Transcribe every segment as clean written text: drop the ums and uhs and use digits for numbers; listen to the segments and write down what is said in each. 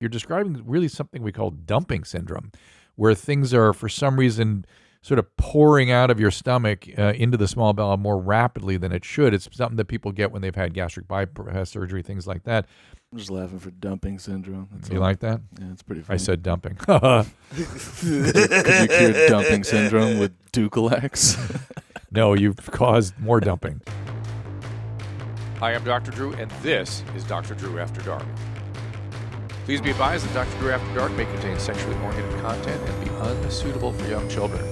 You're describing really something we call dumping syndrome, where things are, for some reason, sort of pouring out of your stomach into the small bowel more rapidly than it should. It's something that people get when they've had gastric bypass surgery, things like that. I'm just laughing for dumping syndrome. You like that? Yeah, it's pretty funny. I said dumping. Could you cure dumping syndrome with Dukalex? No, you've caused more dumping. Hi, I'm Dr. Drew, and this is Dr. Drew After Dark. Please be advised that Dr. Drew After Dark may contain sexually oriented content and be unsuitable for young children.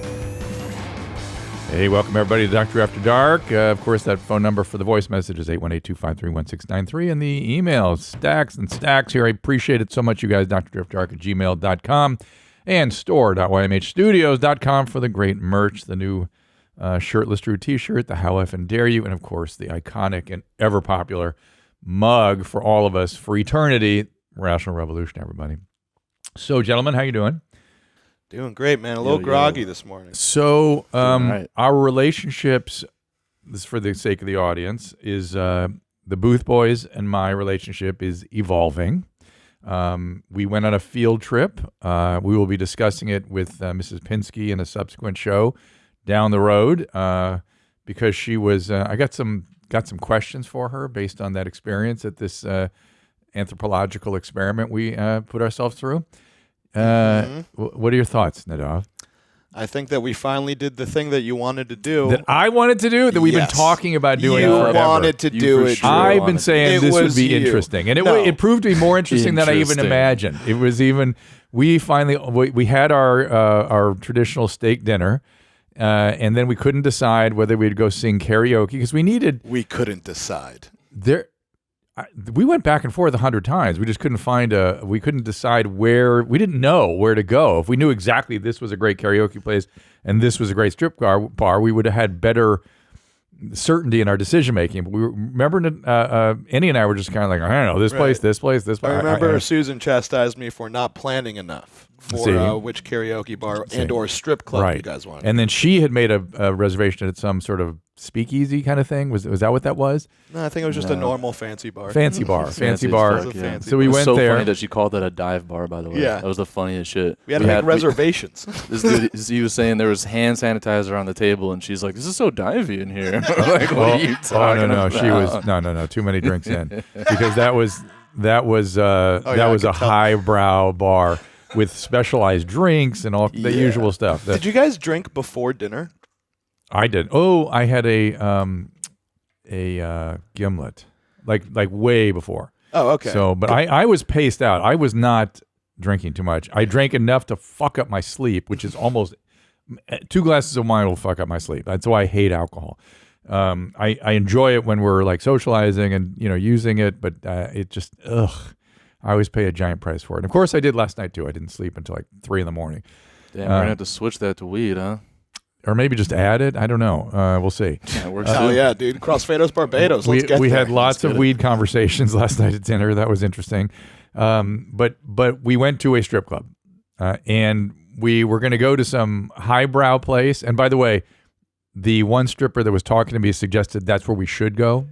Hey, welcome everybody to Dr. After Dark. Of course, that phone number for the voice message is 818-253-1693, and the email stacks and stacks here. I appreciate it so much, you guys. drdrafterdark@gmail.com and store.ymhstudios.com for the great merch, the new Shirtless Drew t-shirt, the How Effing Dare You, and of course the iconic and ever popular mug for all of us for eternity. Rational Revolution, everybody. So, gentlemen, how you doing? Doing great, man. A little groggy this morning. So, right. Our relationships, this is for the sake of the audience, is the Booth Boys and my relationship is evolving. We went on a field trip. We will be discussing it with Mrs. Pinsky in a subsequent show down the road because she was. I got some questions for her based on that experience at this anthropological experiment we put ourselves through. What are your thoughts, Nadav? I think that we finally did the thing that you wanted to do. That I wanted to do, that we've been talking about doing forever. You wanted to do it. Sure I've been saying this would be interesting, and it proved to be more interesting than I even imagined. It was even we had our traditional steak dinner, and then we couldn't decide whether we'd go sing karaoke because we couldn't decide. We went back and forth 100 times. We just couldn't we couldn't decide where. We didn't know where to go. If we knew exactly this was a great karaoke place and this was a great strip bar, we would have had better certainty in our decision making. But we remember, Annie and I were just kind of like, I don't know, this place. I remember Susan chastised me for not planning enough for which karaoke bar and or strip club you guys wanted. And then she had made a reservation at some sort of speakeasy kind of thing. Was that what that was? No, I think it was just a normal fancy bar. Fancy bar. Yeah. So we went so there. Funny that she called that a dive bar, by the way. Yeah. That was the funniest shit. We had to make reservations. This dude, he was saying there was hand sanitizer on the table, and she's like, "This is so divey in here." Like, what are you talking about? She was no, too many drinks in because that was a highbrow bar with specialized drinks and all the usual stuff. Did you guys drink before dinner? I did. Oh, I had a gimlet, like way before. Oh, okay. So, but I was paced out. I was not drinking too much. I drank enough to fuck up my sleep, which is almost 2 glasses of wine will fuck up my sleep. That's why I hate alcohol. I enjoy it when we're like socializing and using it, but it just I always pay a giant price for it. And of course, I did last night too. I didn't sleep until like 3 a.m. Damn, we're gonna have to switch that to weed, huh? Or maybe just add it. I don't know. We'll see. Yeah, it works. Hell yeah, dude. Crossfados, Barbados. We had lots of weed conversations last night at dinner. That was interesting. But we went to a strip club, and we were going to go to some highbrow place. And by the way, the one stripper that was talking to me suggested that's where we should go.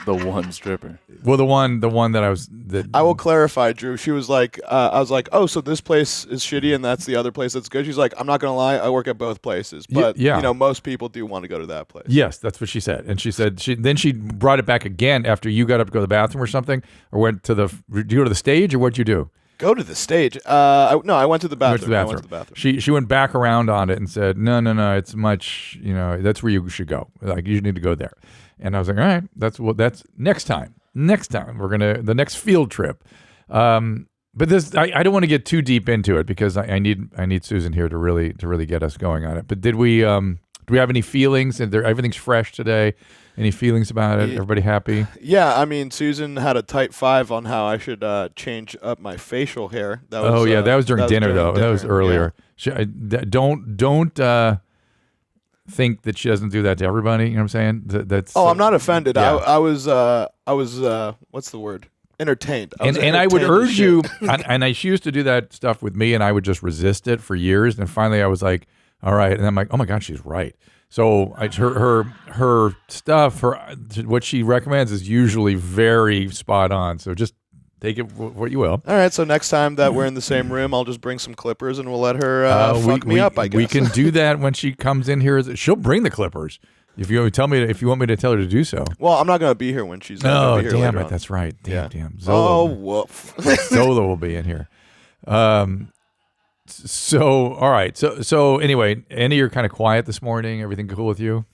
The one stripper. Well, the one that I was. I will clarify, Drew. She was like, I was like, oh, so this place is shitty and that's the other place that's good. She's like, I'm not gonna lie, I work at both places, but most people do want to go to that place. Yes, that's what she said, and she said she brought it back again after you got up to go to the bathroom or something, or went to the. Did you go to the stage or what'd you do? Go to the stage. I went to the bathroom. I went to the bathroom. She went back around on it and said, no, it's much. That's where you should go. Like you need to go there. And I was like, all right, that's next time. Next time we're the next field trip. But this, I don't want to get too deep into it because I need Susan here to really get us going on it. But do we have any feelings? Everything's fresh today. Any feelings about it? Everybody happy? Yeah, I mean, Susan had a type 5 on how I should change up my facial hair. That was during dinner though. That was earlier. Yeah. Don't think that she doesn't do that to everybody. You know what I'm saying? I'm not offended. Yeah. I was what's the word? Entertained. And I would urge you, and she used to do that stuff with me, and I would just resist it for years. And finally, I was like, all right. And I'm like, oh my God, she's right. So her stuff, what she recommends is usually very spot on. So just Take it what you will. All right, so next time that we're in the same room, I'll just bring some clippers and we'll let her fuck me up, I guess. We can do that when she comes in here. She'll bring the clippers. If you want me to tell her to do so. Well, I'm not going to be here when she's not be here damn it. on. That's right. Damn. Zola. Oh, woof. Zola will be in here. So, all right. So anyway, Andy, you're kind of quiet this morning. Everything cool with you?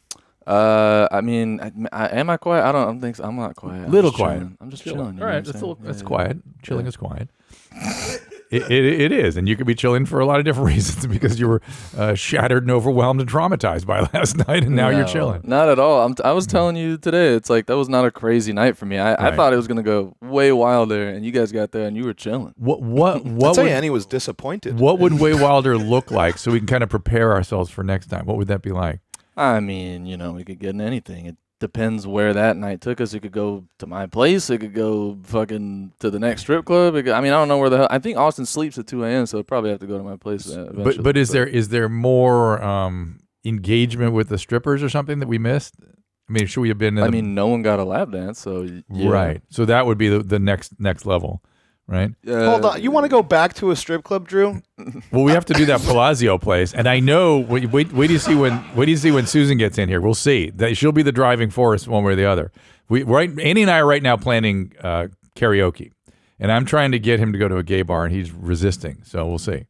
I mean, am I quiet? I don't think so. I'm not quiet. Little quiet. I'm just chilling. All right, that's quiet. Chilling is quiet. It is, and you could be chilling for a lot of different reasons because you were shattered and overwhelmed and traumatized by last night, and now you're chilling. Not at all. I was telling you today, it's like that was not a crazy night for me. I thought it was gonna go way wilder, and you guys got there and you were chilling. What? I'd say Annie was disappointed. What would way wilder look like so we can kind of prepare ourselves for next time? What would that be like? I mean, we could get in anything. It depends where that night took us. It could go to my place. It could go fucking to the next strip club. I don't know where the hell. I think Austin sleeps at 2 a.m., so I'd probably have to go to my place eventually. But is there more engagement with the strippers or something that we missed? I mean, should we have been? No one got a lap dance, so yeah. Right. So that would be the next level. Right. Hold on. You want to go back to a strip club, Drew? Well, we have to do that Palazzo place, and I know. Wait do you see when Susan gets in here? We'll see. She'll be the driving force one way or the other. Andy and I are right now planning karaoke, and I'm trying to get him to go to a gay bar, and he's resisting. So we'll see.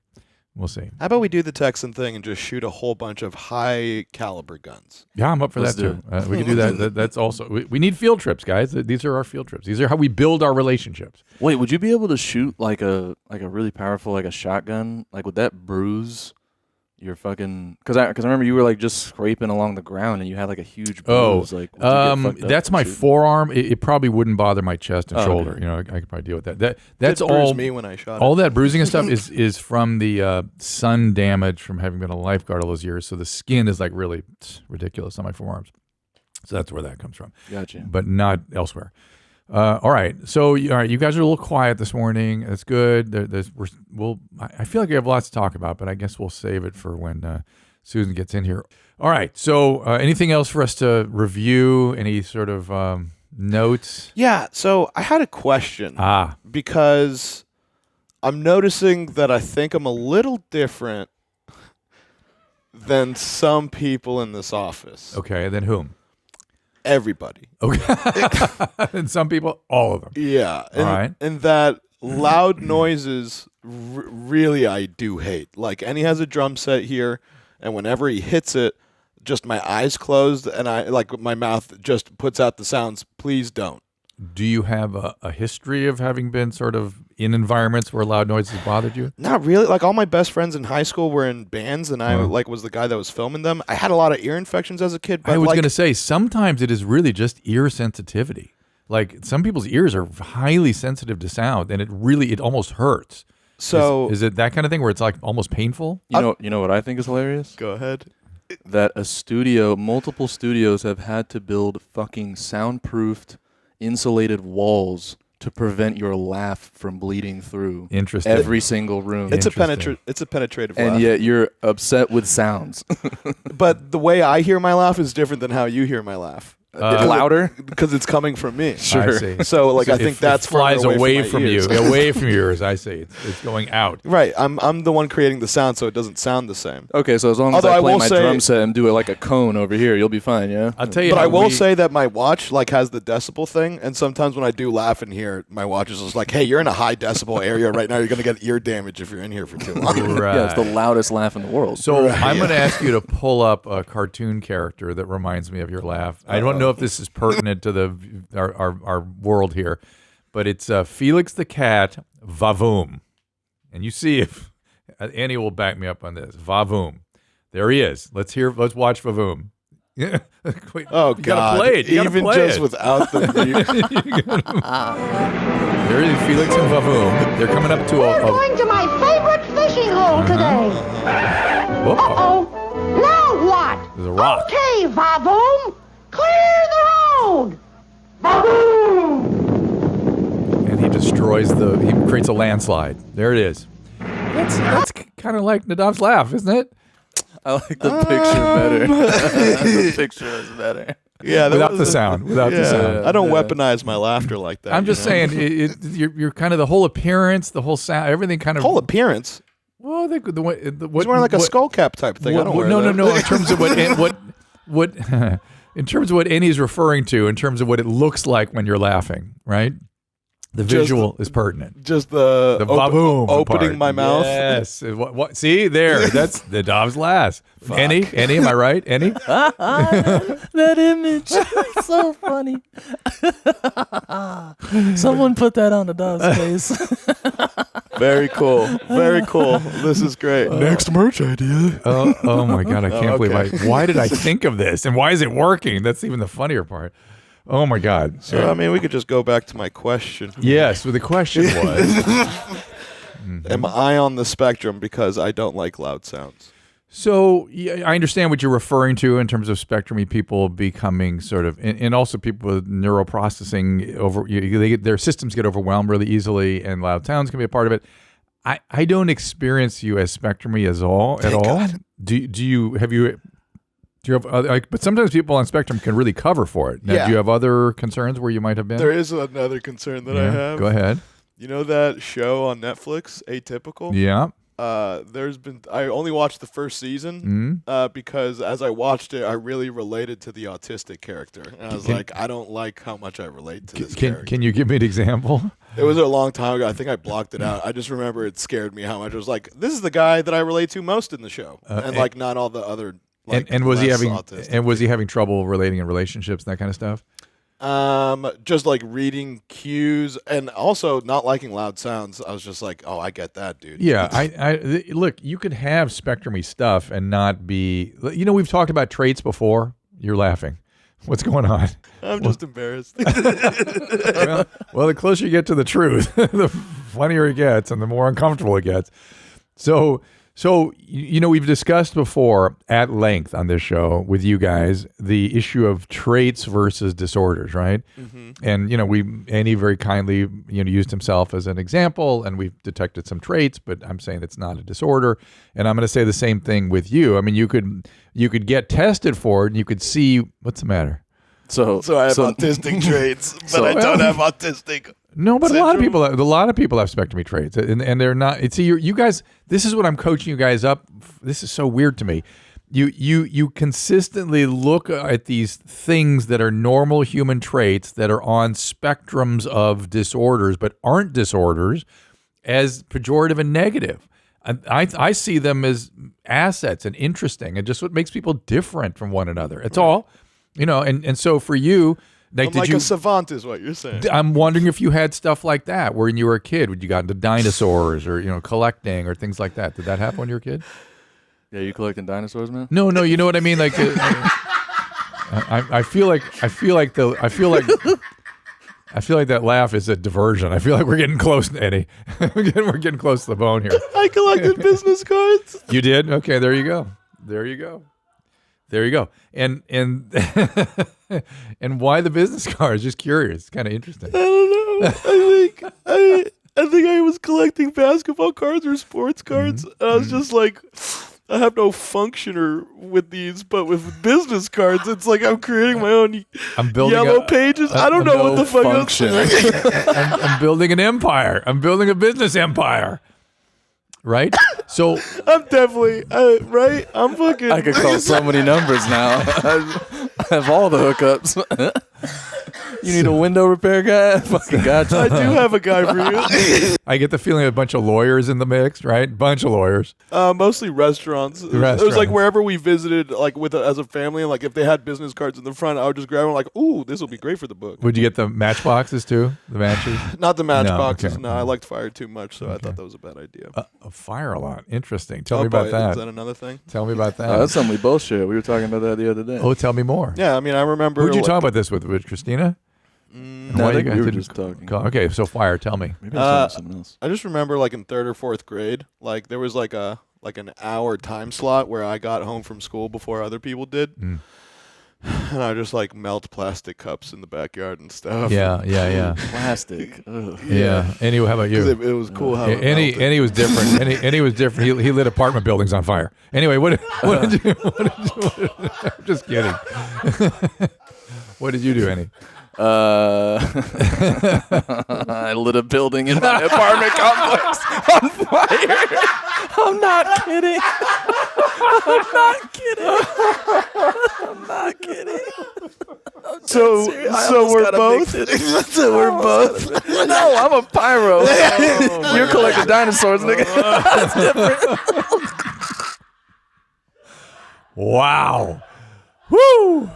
How about we do the Texan thing and just shoot a whole bunch of high caliber guns? Yeah, I'm up for that too. We can do that. That's also. We need field trips, guys. These are our field trips. These are how we build our relationships. Wait, would you be able to shoot like a really powerful like a shotgun? Like would that bruise your fucking? Because I remember you were like just scraping along the ground and you had like a huge bruise. That's my forearm. It probably wouldn't bother my chest and shoulder. Okay. I could probably deal with that. That's all. Me when I shot all that bruising and stuff is from the sun damage from having been a lifeguard all those years. So the skin is like really ridiculous on my forearms. So that's where that comes from. Gotcha. But not elsewhere. All right. So, all right, you guys are a little quiet this morning. That's good. I feel like we have lots to talk about, but I guess we'll save it for when Susan gets in here. All right. So, anything else for us to review? Any sort of notes? Yeah. So, I had a question. Because I'm noticing that I think I'm a little different than some people in this office. Okay. Than whom? Everybody. Okay. And some people, all of them. Yeah. All right. And that loud noises, really, I do hate. Like, Annie has a drum set here, and whenever he hits it, just my eyes closed, and my mouth just puts out the sounds. Please don't. Do you have a history of having been sort of in environments where loud noises bothered you? Not really. Like all my best friends in high school were in bands, and I was the guy that was filming them. I had a lot of ear infections as a kid. But I was going to say sometimes it is really just ear sensitivity. Like some people's ears are highly sensitive to sound, and it almost hurts. So is it that kind of thing where it's like almost painful? You know what I think is hilarious? Go ahead. That multiple studios have had to build fucking soundproofed, insulated walls to prevent your laugh from bleeding through. Interesting. Every single room. It's a penetrative laugh. And yet you're upset with sounds. But the way I hear my laugh is different than how you hear my laugh. Louder? Because it's coming from me. Sure. I see. So I think that's flies away from you. Away from yours, I see. It's going out. Right. I'm the one creating the sound, so it doesn't sound the same. Okay, so as long as I play my drum set and do it like a cone over here, you'll be fine, yeah? I'll tell you. But I will say that my watch has the decibel thing, and sometimes when I do laugh in here, my watch is just like, hey, you're in a high decibel area right now. You're going to get ear damage if you're in here for too long. Right. Yeah, it's the loudest laugh in the world. So I'm going to ask you to pull up a cartoon character that reminds me of your laugh. I don't know if this is pertinent to our world here, but it's Felix the cat, Vavoom, and you see if Annie will back me up on this. Vavoom, there he is. Let's watch Vavoom. Yeah. Wait, oh God! Play it. Even just without the there is Felix and Vavoom. They're coming up to We're going to my favorite fishing hole today. Uh-oh. Now what? There's a rock. Okay, Vavoom. Clear the road! And he destroys he creates a landslide. There it is. That's kind of like Nadav's laugh, isn't it? I like the picture better. The picture is better. Yeah, without the sound. I don't weaponize my laughter like that. I'm just saying, you're kind of the whole appearance, the whole sound, everything kind of. Whole appearance? Well, he's wearing like a skull cap type thing. I don't wear that. No. In terms of what in terms of what Annie's referring to, in terms of what it looks like when you're laughing, right? The visual is pertinent. Just the baboom opening part. my mouth. Yes. What? See there. That's the Dom's last. Annie, am I right? Annie? That image, so funny. Someone put that on the Dom's face. Very cool. Very cool. This is great. Next merch idea. Oh my God! I can't believe why did I think of this, and why is it working? That's even the funnier part. Oh my God! So I mean, we could just go back to my question. Yes, well, the question was: am I on the spectrum because I don't like loud sounds? So I understand what you're referring to in terms of spectrumy people becoming sort of, and also people with neuroprocessing their systems get overwhelmed really easily, and loud sounds can be a part of it. I don't experience you as spectrumy at all. God. Do you have other, but sometimes people on spectrum can really cover for it. Now, do you have other concerns where you might have been? There is another concern that I have. Go ahead. You know that show on Netflix, Atypical? Yeah. I only watched the first season because as I watched it, I really related to the autistic character. And I was I don't like how much I relate to this character. Can you give me an example? It was a long time ago. I think I blocked it out. I just remember it scared me how much. I was like, this is the guy that I relate to most in the show. And not all the other... and was he having trouble relating in relationships and that kind of stuff? Just like reading cues and also not liking loud sounds. I was just like, oh, I get that, dude. Yeah, I look, you could have spectrumy stuff and not be. We've talked about traits before. You're laughing. What's going on? I'm just embarrassed. well, the closer you get to the truth, the funnier it gets, and the more uncomfortable it gets. So we've discussed before at length on this show with you guys the issue of traits versus disorders, right? Mm-hmm. And Annie very kindly used himself as an example, and we've detected some traits, but I'm saying it's not a disorder. And I'm going to say the same thing with you. I mean, you could get tested for it, and you could see what's the matter. So I have autistic traits, but I don't have autistic. No, but a lot of people have spectrumy traits, and they're not. See, you guys. This is what I'm coaching you guys up. This is so weird to me. You consistently look at these things that are normal human traits that are on spectrums of disorders, but aren't disorders, as pejorative and negative. I see them as assets and interesting, and just what makes people different from one another. It's all, and so for you. Like a savant is what you're saying. I'm wondering if you had stuff like that when you were a kid, when you got into dinosaurs or collecting or things like that. Did that happen when you were a kid? Yeah, you collecting dinosaurs, man? No, you know what I mean. Like, I feel like that laugh is a diversion. I feel like we're getting close, Eddie. We're getting close to the bone here. I collected business cards. You did? Okay, there you go. And and why the business cards? Just curious. It's kind of interesting. I don't know. I think I was collecting basketball cards or sports cards. Mm-hmm. And I was just like, I have no functioner with these, but with business cards, it's like I'm creating my own yellow pages. I don't know what the fuck I'm saying. I'm building an empire. I'm building a business empire. Right? So I'm definitely right. I'm fucking. I could call so many numbers now. I have all the hookups. You need a window repair guy? I fucking got you. I do have a guy for you. I get the feeling a bunch of lawyers in the mix, right? Bunch of lawyers. Mostly restaurants. It was like wherever we visited, like as a family, and like if they had business cards in the front, I would just grab them like, ooh, this will be great for the book. Would you get the matchboxes too? The matches? Not the matchboxes. No, I liked fire too much, so I thought that was a bad idea. Fire a lot. Interesting. Tell me about that. Is that another thing? Tell me about that. That's something we both share. We were talking about that the other day. Oh, tell me more. Yeah, I mean, I remember. Who'd you talk about this with Christina? No, I think we were just talking. Okay, so fire. Tell me. Maybe I was talking something else. I just remember, like in 3rd or 4th grade, like there was like an hour time slot where I got home from school before other people did. And I just like melt plastic cups in the backyard and stuff. Yeah. Plastic. Ugh. Yeah. Anyway, how about you? It was cool how Annie was different. Annie was different. He lit apartment buildings on fire. Anyway, what did you I'm just kidding. What did you do, Annie? I lit a building in my apartment complex on fire. I'm not kidding. I'm not kidding. I'm not kidding. So we're both. So we're both. No, I'm a pyro. You're collecting dinosaurs, nigga. That's different. Wow. Woo.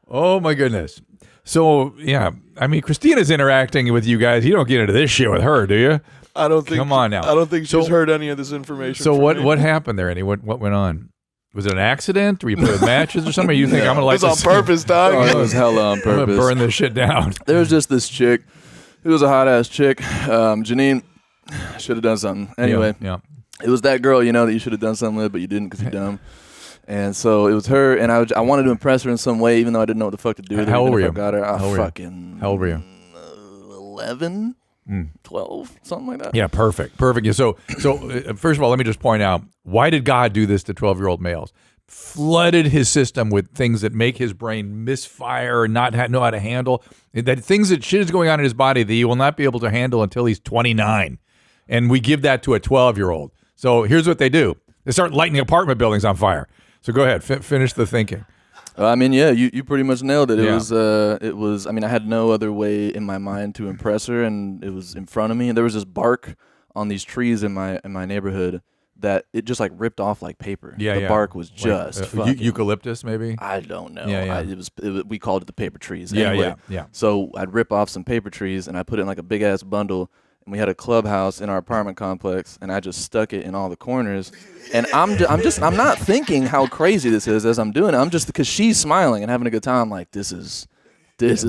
Oh my goodness. So yeah, I mean, Christina's interacting with you guys. You don't get into this shit with her, do you? I don't think. Come on now. I don't think she's heard any of this information. So from what me. what happened there, Annie? What went on? Was it an accident? Were you playing with matches or something? You think I'm gonna like It was on purpose, dog. Oh, it was hella on I'm gonna purpose. burn this shit down. There was just this chick. It was a hot ass chick. Janine should have done something. Anyway, Yeah. it was that girl, that you should have done something with, but you didn't because you're dumb. And so it was her, and I wanted to impress her in some way, even though I didn't know what the fuck to do with her. How old were you? I got her. How old were you? Fucking. How old were you? 11, 12, something like that. Yeah, perfect. Yeah, so first of all, let me just point out, why did God do this to 12-year-old males? Flooded his system with things that make his brain misfire and not know how to handle. Things that shit is going on in his body that he will not be able to handle until he's 29. And we give that to a 12-year-old. So here's what they do. They start lighting apartment buildings on fire. So go ahead, finish the thinking. I mean, yeah, you pretty much nailed it. Yeah. It was. I mean, I had no other way in my mind to impress her, and it was in front of me. And there was this bark on these trees in my neighborhood that it just like ripped off like paper. Yeah, the bark was just fucking, eucalyptus, maybe. I don't know. Yeah. It was we called it the paper trees. Yeah, Anyway, yeah. So I'd rip off some paper trees and I put it in like a big ass bundle. And we had a clubhouse in our apartment complex, and I just stuck it in all the corners. And I'm not thinking how crazy this is as I'm doing it. I'm just because she's smiling and having a good time. I'm like, this is this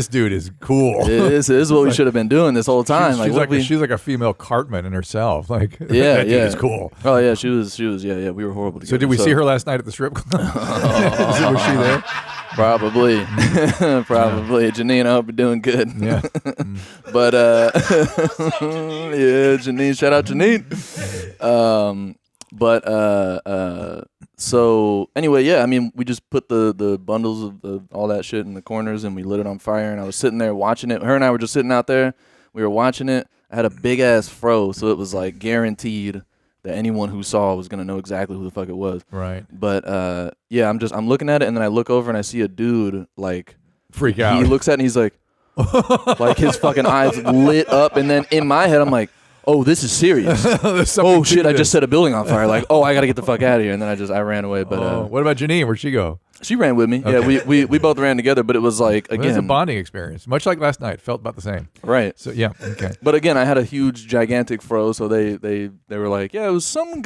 dude is cool. This is what we should have been doing this whole time. She's like a female Cartman in herself. Like that dude yeah, is cool. Oh yeah, she was yeah. We were horrible together. So did we see her last night at the strip club? Was she there? Probably. Janine, I hope you're doing good. Yeah. But yeah, Janine, shout out Janine. So anyway, yeah, I mean, we just put the bundles of all that shit in the corners and we lit it on fire, and I was sitting there watching it. Her and I were just sitting out there. We were watching it. I had a big ass fro, so it was like guaranteed that anyone who saw was gonna know exactly who the fuck it was. Right. But yeah, I'm looking at it, and then I look over and I see a dude like freak out. He looks at it and he's like like his fucking eyes lit up, and then in my head I'm like, oh, this is serious. Oh shit, I just set a building on fire. Like, oh, I gotta get the fuck out of here. And then I ran away. But what about Janine? Where'd she go? She ran with me. Okay. Yeah, we both ran together, but it was like, again, It's a bonding experience, much like last night. Felt about the same. Right. So yeah, okay. But again, I had a huge, gigantic fro, so they were like, yeah, it was some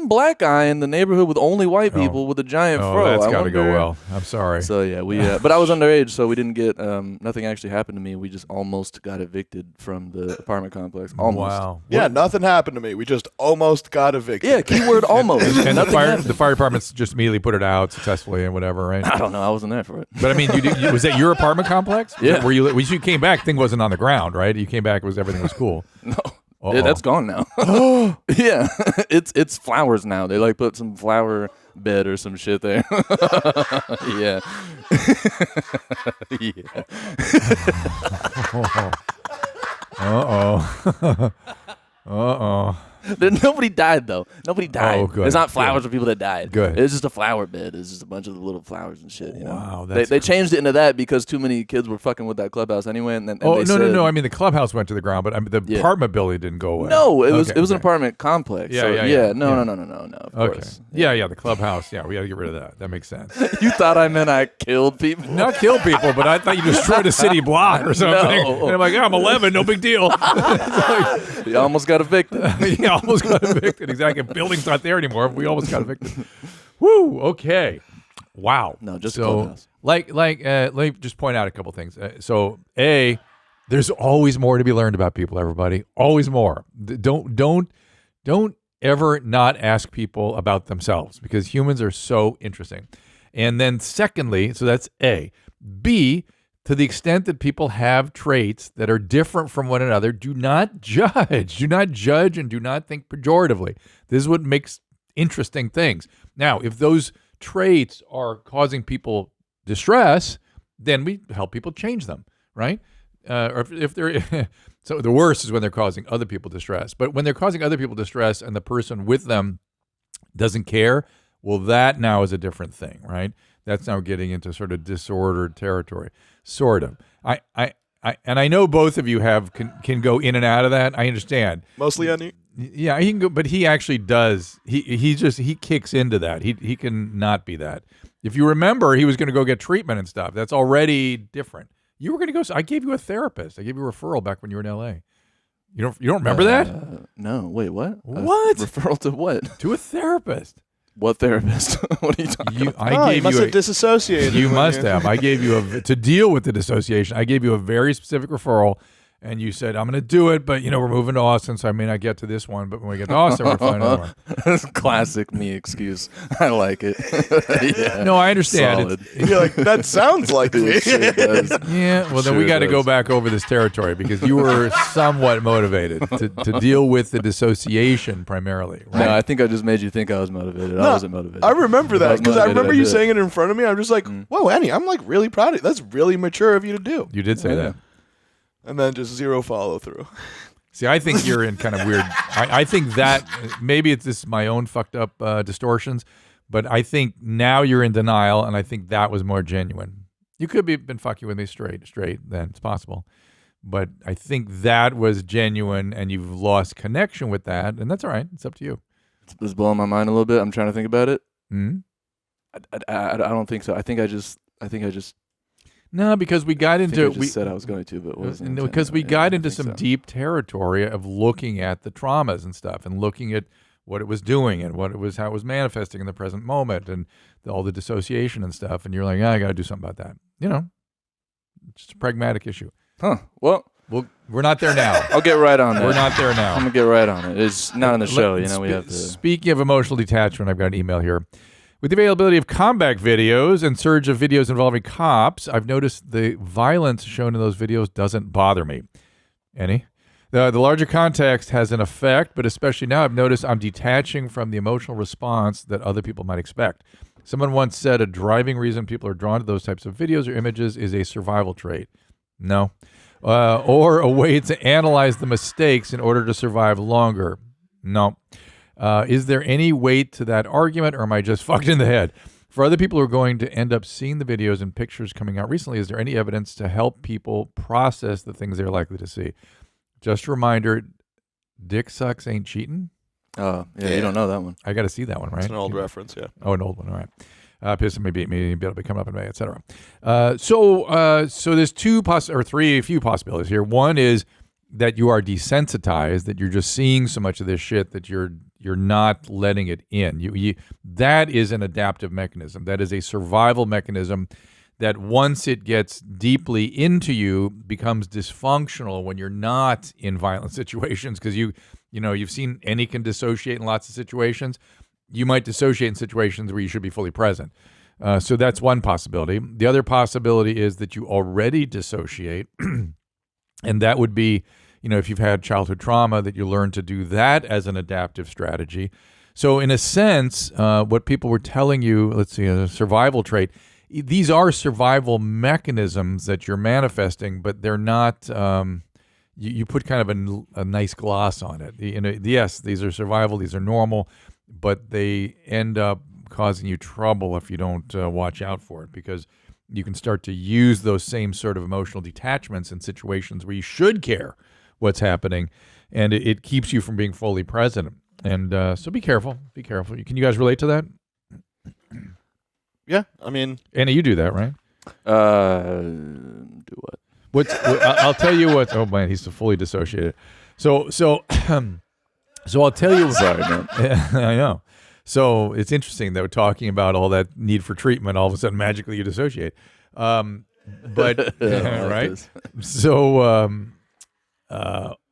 black guy in the neighborhood with only white people with a giant fro. That's I got to go wonder- well. I'm sorry. So yeah, we but I was underage, so we didn't get nothing actually happened to me. We just almost got evicted from the apartment complex. Almost. Wow. Yeah, nothing happened to me. We just almost got evicted. Yeah, keyword almost. And Nothing happened. the fire department's just immediately put it out successfully and whatever, right? I don't know. I wasn't there for it. But I mean, was that your apartment complex? Yeah. Where you came back, thing wasn't on the ground, right? You came back, everything was cool. No. Uh-oh. Yeah, that's gone now. Yeah, it's flowers now. They like put some flower bed or some shit there. Yeah. Yeah. Uh-oh. Uh-oh. Nobody died though. Nobody died. Oh, good. It's not flowers for people that died. Good. It's just a flower bed. It's just a bunch of little flowers and shit. You know. Wow, They changed it into that because too many kids were fucking with that clubhouse anyway. And Oh, they no, said, no. I mean, the clubhouse went to the ground, but I mean, the Yeah. apartment building didn't go away. No, it was an Okay. apartment complex. Yeah, so, yeah. No. Of Okay. course. Yeah, the clubhouse. Yeah, we got to get rid of that. That makes sense. You thought I meant I killed people? Not kill people, but I thought you destroyed a city block or something. No. And I'm like, I'm 11, no big deal. You almost got evicted. Yeah, almost got evicted. Exactly. Building's not there anymore. We almost got evicted. Woo. Okay. Wow. No, just a so, clubhouse. let me just point out a couple things. There's always more to be learned about people. Everybody, always more. Don't ever not ask people about themselves because humans are so interesting. And then secondly, so that's A. B, to the extent that people have traits that are different from one another, do not judge. Do not judge and do not think pejoratively. This is what makes interesting things. Now, if those traits are causing people distress, then we help people change them, right? Or if they're so the worst is when they're causing other people distress. But when they're causing other people distress and the person with them doesn't care, well, that now is a different thing, right? That's now getting into sort of disordered territory, sort of. And I know both of you can go in and out of that. I understand. Mostly on you. Yeah, he can go, but he actually does. He kicks into that. He can not be that. If you remember, he was going to go get treatment and stuff. That's already different. You were going to go. I gave you a therapist. I gave you a referral back when you were in L.A. You don't remember that? No. Wait, what? What? Referral to what? To a therapist. What therapist? What are you talking about? I gave you must you have disassociated. You must have. I gave you to deal with the dissociation. I gave you a very specific referral, and you said, I'm going to do it, but, we're moving to Austin, so I may not get to this one, but when we get to Austin, we're finding more. That's classic me excuse. I like it. Yeah. No, I understand. You're like, that sounds like me. It sure does. Yeah, well, then we got to go back over this territory because you were somewhat motivated to deal with the dissociation primarily, right? No, I think I just made you think I was motivated. I wasn't motivated. I remember that because I remember you saying it in front of me. I'm just like, Mm. whoa, Annie, I'm like really proud of you. That's really mature of you to do. You did say that. And then just zero follow through. See, I think you're in kind of weird. I think that maybe it's just my own fucked up distortions, but I think now you're in denial, and I think that was more genuine. You could be been fucking with me straight. Then it's possible, but I think that was genuine, and you've lost connection with that, and that's all right. It's up to you. It's blowing my mind a little bit. I'm trying to think about it. Hmm? I don't think so. I think I just. No, because we got into we said I was going to, but wasn't. Because we got into some so. deep territory of looking at the traumas and stuff, and looking at what it was doing and how it was manifesting in the present moment, and all the dissociation and stuff. And you're like, I got to do something about that. It's just a pragmatic issue. Huh? Well, we're not there now. I'll get right on that. We're not there now. I'm gonna get right on it. It's not on the show. We have to. Speaking of emotional detachment, I've got an email here. With the availability of comeback videos and surge of videos involving cops, I've noticed the violence shown in those videos doesn't bother me. Any? The larger context has an effect, but especially now I've noticed I'm detaching from the emotional response that other people might expect. Someone once said a driving reason people are drawn to those types of videos or images is a survival trait. No. Or a way to analyze the mistakes in order to survive longer. No. Is there any weight to that argument, or am I just fucked in the head? For other people who are going to end up seeing the videos and pictures coming out recently, is there any evidence to help people process the things they're likely to see? Just a reminder, dick sucks ain't cheating. Oh, yeah, you don't know that one. I got to see that one, right? It's an old reference, yeah. Oh, an old one, all right. Piss me, beat me, be able to come up in May, etc. So there's a few possibilities here. One is that you are desensitized, that you're just seeing so much of this shit that you're not letting it in. That is an adaptive mechanism. That is a survival mechanism that once it gets deeply into you becomes dysfunctional when you're not in violent situations, because you've seen Annie can dissociate in lots of situations. You might dissociate in situations where you should be fully present. So that's one possibility. The other possibility is that you already dissociate, and that would be, if you've had childhood trauma, that you learn to do that as an adaptive strategy. So in a sense, what people were telling you, let's see, a survival trait, these are survival mechanisms that you're manifesting, but they're not, you put kind of a nice gloss on it. Yes, these are survival, these are normal, but they end up causing you trouble if you don't watch out for it, because you can start to use those same sort of emotional detachments in situations where you should care what's happening, and it keeps you from being fully present. And so be careful. Be careful. Can you guys relate to that? Yeah, I mean, Anna, you do that, right? Do what? I'll tell you what. Oh man, he's fully dissociated. So I'll tell you. Sorry, man. I know. So it's interesting that we're talking about all that need for treatment. All of a sudden, magically, you dissociate. But right. So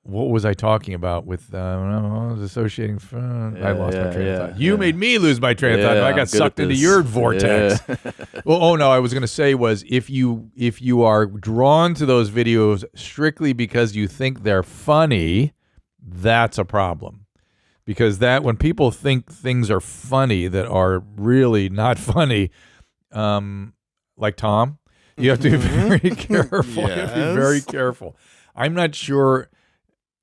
what was I talking about with dissociating? I lost my train of thought. You made me lose my train of thought. I got sucked into your vortex. Yeah. Well, no, I was going to say was if you are drawn to those videos strictly because you think they're funny, that's a problem. Because when people think things are funny that are really not funny, like Tom, You have to be very careful. You have to be very Yes. careful. I'm not sure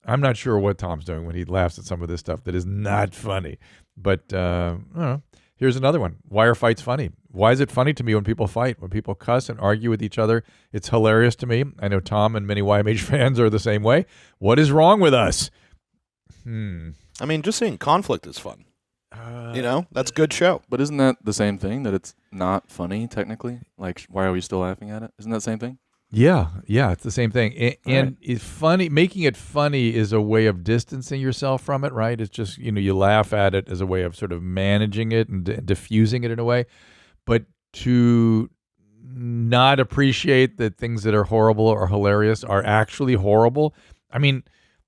what Tom's doing when he laughs at some of this stuff that is not funny. But I don't know. Here's another one. Why are fights funny? Why is it funny to me when people fight, when people cuss and argue with each other? It's hilarious to me. I know Tom and many YMH fans are the same way. What is wrong with us? I mean, just saying conflict is fun. That's a good show. But isn't that the same thing, that it's not funny technically? Like, why are we still laughing at it? Isn't that the same thing? Yeah, it's the same thing. And it's funny. Making it funny is a way of distancing yourself from it, right? It's just, you laugh at it as a way of sort of managing it and diffusing it in a way. But to not appreciate that things that are horrible or hilarious are actually horrible. I mean,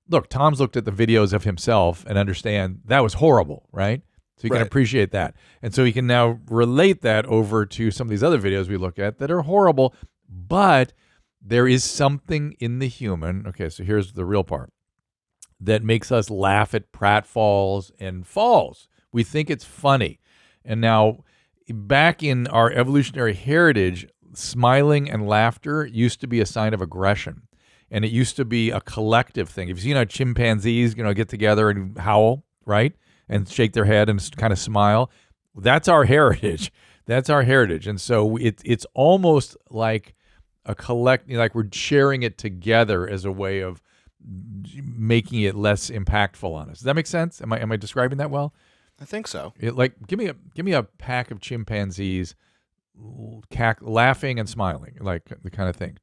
look, Tom's looked at the videos of himself and understand that was horrible, right? So you can appreciate that. And so he can now relate that over to some of these other videos we look at that are horrible, but there is something in the human, okay, so here's the real part, that makes us laugh at pratfalls and falls. We think it's funny. And now, back in our evolutionary heritage, smiling and laughter used to be a sign of aggression. And it used to be a collective thing. If you've seen how chimpanzees, get together and howl, right? And shake their head and kind of smile. That's our heritage. That's our heritage. And so it's almost like a like we're sharing it together as a way of making it less impactful on us. Does that make sense? Am I describing that well? I think so. Give me a pack of chimpanzees laughing and smiling, like the kind of thing.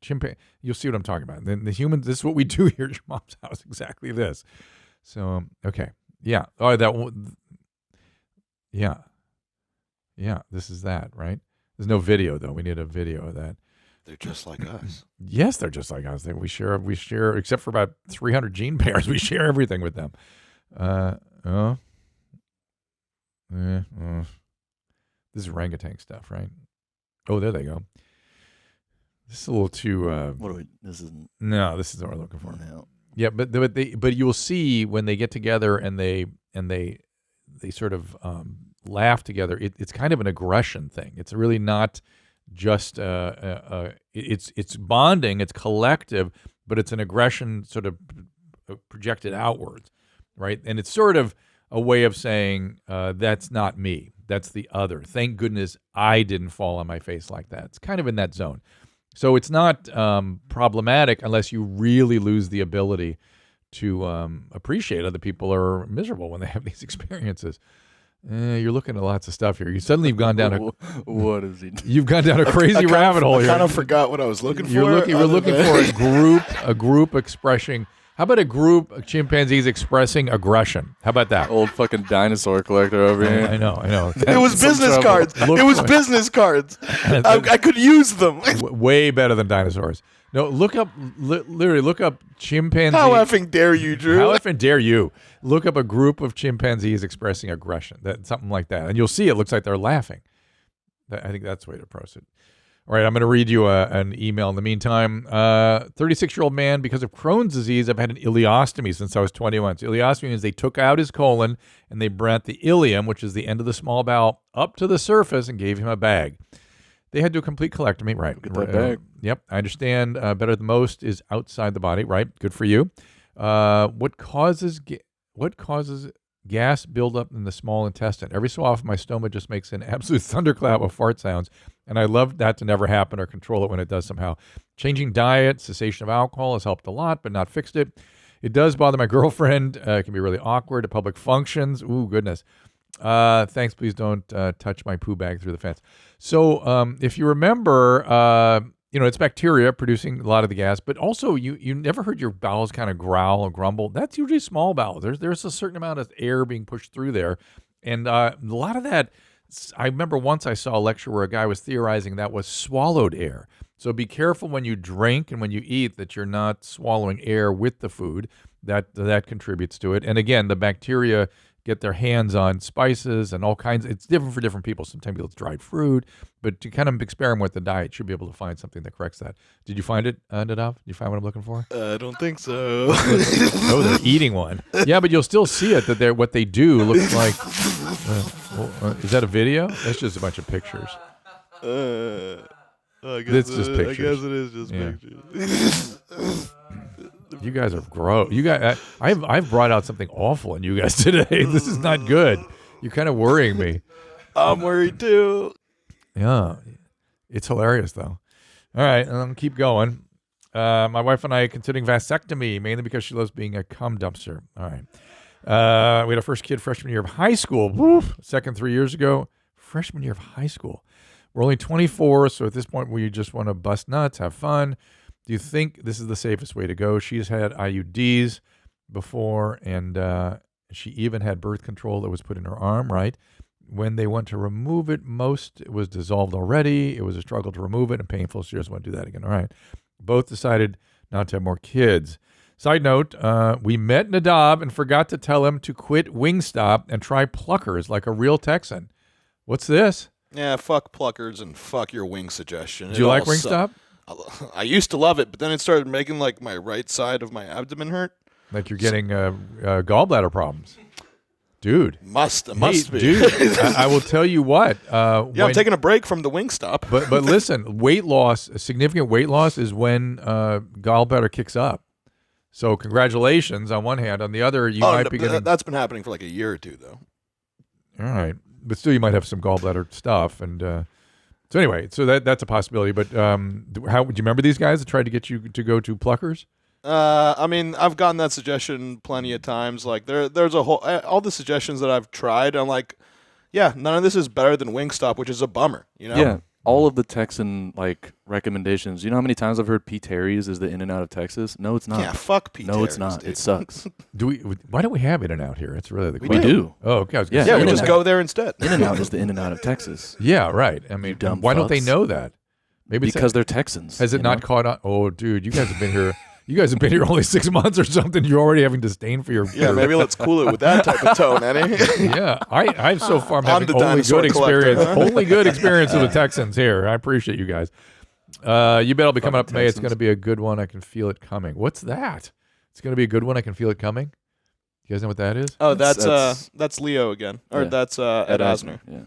You'll see what I'm talking about. The humans, this is what we do here at your mom's house, exactly this. So, okay. Yeah. Oh, yeah, this is that, right? There's no video, though. We need a video of that. They're just like us. Yes, they're just like us. We share, except for about 300 gene pairs, we share everything with them. This is orangutan stuff, right? Oh, there they go. This is a little too. This isn't. No, this is what we're looking for. No. Yeah, but you will see when they get together and they sort of laugh together. It's kind of an aggression thing. It's really not just it's bonding. It's collective, but it's an aggression sort of projected outwards, right? And it's sort of a way of saying that's not me. That's the other. Thank goodness I didn't fall on my face like that. It's kind of in that zone. So it's not problematic unless you really lose the ability to appreciate other people are miserable when they have these experiences. You're looking at lots of stuff here. You've gone down what is he doing? You've gone down a crazy rabbit hole I here. kind of forgot what I was looking for. We're looking for a group expressing. How about a group of chimpanzees expressing aggression? How about that? Old fucking dinosaur collector over here. I know. It was business cards. It was business cards. I could use them. Way better than dinosaurs. No, literally look up chimpanzee. How effing dare you, Drew? How effing dare you? Look up a group of chimpanzees expressing aggression. Something like that. And you'll see it looks like they're laughing. I think that's the way to approach it. All right, I'm going to read you an email in the meantime. 36-year-old man, because of Crohn's disease, I've had an ileostomy since I was 21. So ileostomy means they took out his colon and they brought the ileum, which is the end of the small bowel, up to the surface and gave him a bag. They had to do a complete colectomy, right? Get that bag. Yep, I understand. Better than most is outside the body, right? Good for you. What causes gas buildup in the small intestine? Every so often, my stomach just makes an absolute thunderclap of fart sounds, and I love that to never happen or control it when it does somehow. Changing diet, cessation of alcohol has helped a lot, but not fixed it. It does bother my girlfriend. It can be really awkward at public functions. Ooh, goodness. Thanks. Please don't touch my poo bag through the fence. So if you remember, it's bacteria producing a lot of the gas, but also you never heard your bowels kind of growl or grumble. That's usually small bowels. There's a certain amount of air being pushed through there. And a lot of that, I remember once I saw a lecture where a guy was theorizing that was swallowed air. So be careful when you drink and when you eat that you're not swallowing air with the food. That contributes to it. And again, the bacteria get their hands on spices and all kinds. It's different for different people. Sometimes people it's dried fruit, but to kind of experiment with the diet, you should be able to find something that corrects that. Did you find it, Nadav? Did you find what I'm looking for? I don't think so. Oh, they're eating one. Yeah, but you'll still see it. That what they do looks like. Is that a video? That's just a bunch of pictures. I guess It's just I pictures. guess it is just pictures. You guys are gross. You guys, I've brought out something awful in you guys today. This is not good. You're kind of worrying me. I'm worried too. Yeah, it's hilarious though. All right, keep going. My wife and I are considering vasectomy, mainly because she loves being a cum dumpster. All right. We had our first kid freshman year of high school. Woof. Second 3 years ago. Freshman year of high school. We're only 24, so at this point we just want to bust nuts, have fun. Do you think this is the safest way to go? She's had IUDs before, and she even had birth control that was put in her arm, right? When they went to remove it, it was dissolved already. It was a struggle to remove it and painful. She doesn't want to do that again. All right. Both decided not to have more kids. Side note, we met Nadav and forgot to tell him to quit Wingstop and try Pluckers like a real Texan. What's this? Yeah, fuck Pluckers and fuck your wing suggestion. Do you like Wingstop? I used to love it, but then it started making like my right side of my abdomen hurt. Like you're getting gallbladder problems. Dude. Must be. Dude, I will tell you what. I'm taking a break from the Wingstop. But listen, weight loss, significant weight loss is when gallbladder kicks up. So congratulations on one hand. On the other, you might be getting... That's been happening for like a year or two, though. All right. But still, you might have some gallbladder stuff. And so anyway, so that's a possibility. But how do you remember these guys that tried to get you to go to Pluckers? I mean, I've gotten that suggestion plenty of times. Like there's a whole all the suggestions that I've tried. I'm like, yeah, none of this is better than Wingstop, which is a bummer. You know? Yeah. All of the Texan recommendations. You know how many times I've heard P. Terry's is the In and Out of Texas? No, it's not. Yeah, fuck P. No, it's not. Dude. It sucks. Why don't we have In and Out here? It's really the We question. do. Oh, okay. Yeah, we just go there instead. In and Out is the In and Out of Texas. Yeah, right. I mean, why don't they know that? Maybe because they're Texans. Has it not caught on? Oh, dude, you guys have been here. You guys have been here only 6 months or something. You're already having disdain for your... Yeah, maybe let's cool it with that type of tone, Eddie. Yeah, I've so far having the only good experience. Huh? Only good experiences with Texans here. I appreciate you guys. You bet I'll be coming up in May. It's going to be a good one. I can feel it coming. What's that? It's going to be a good one. I can feel it coming. You guys know what that is? Oh, that's Leo again. Or that's Ed Asner. Yeah.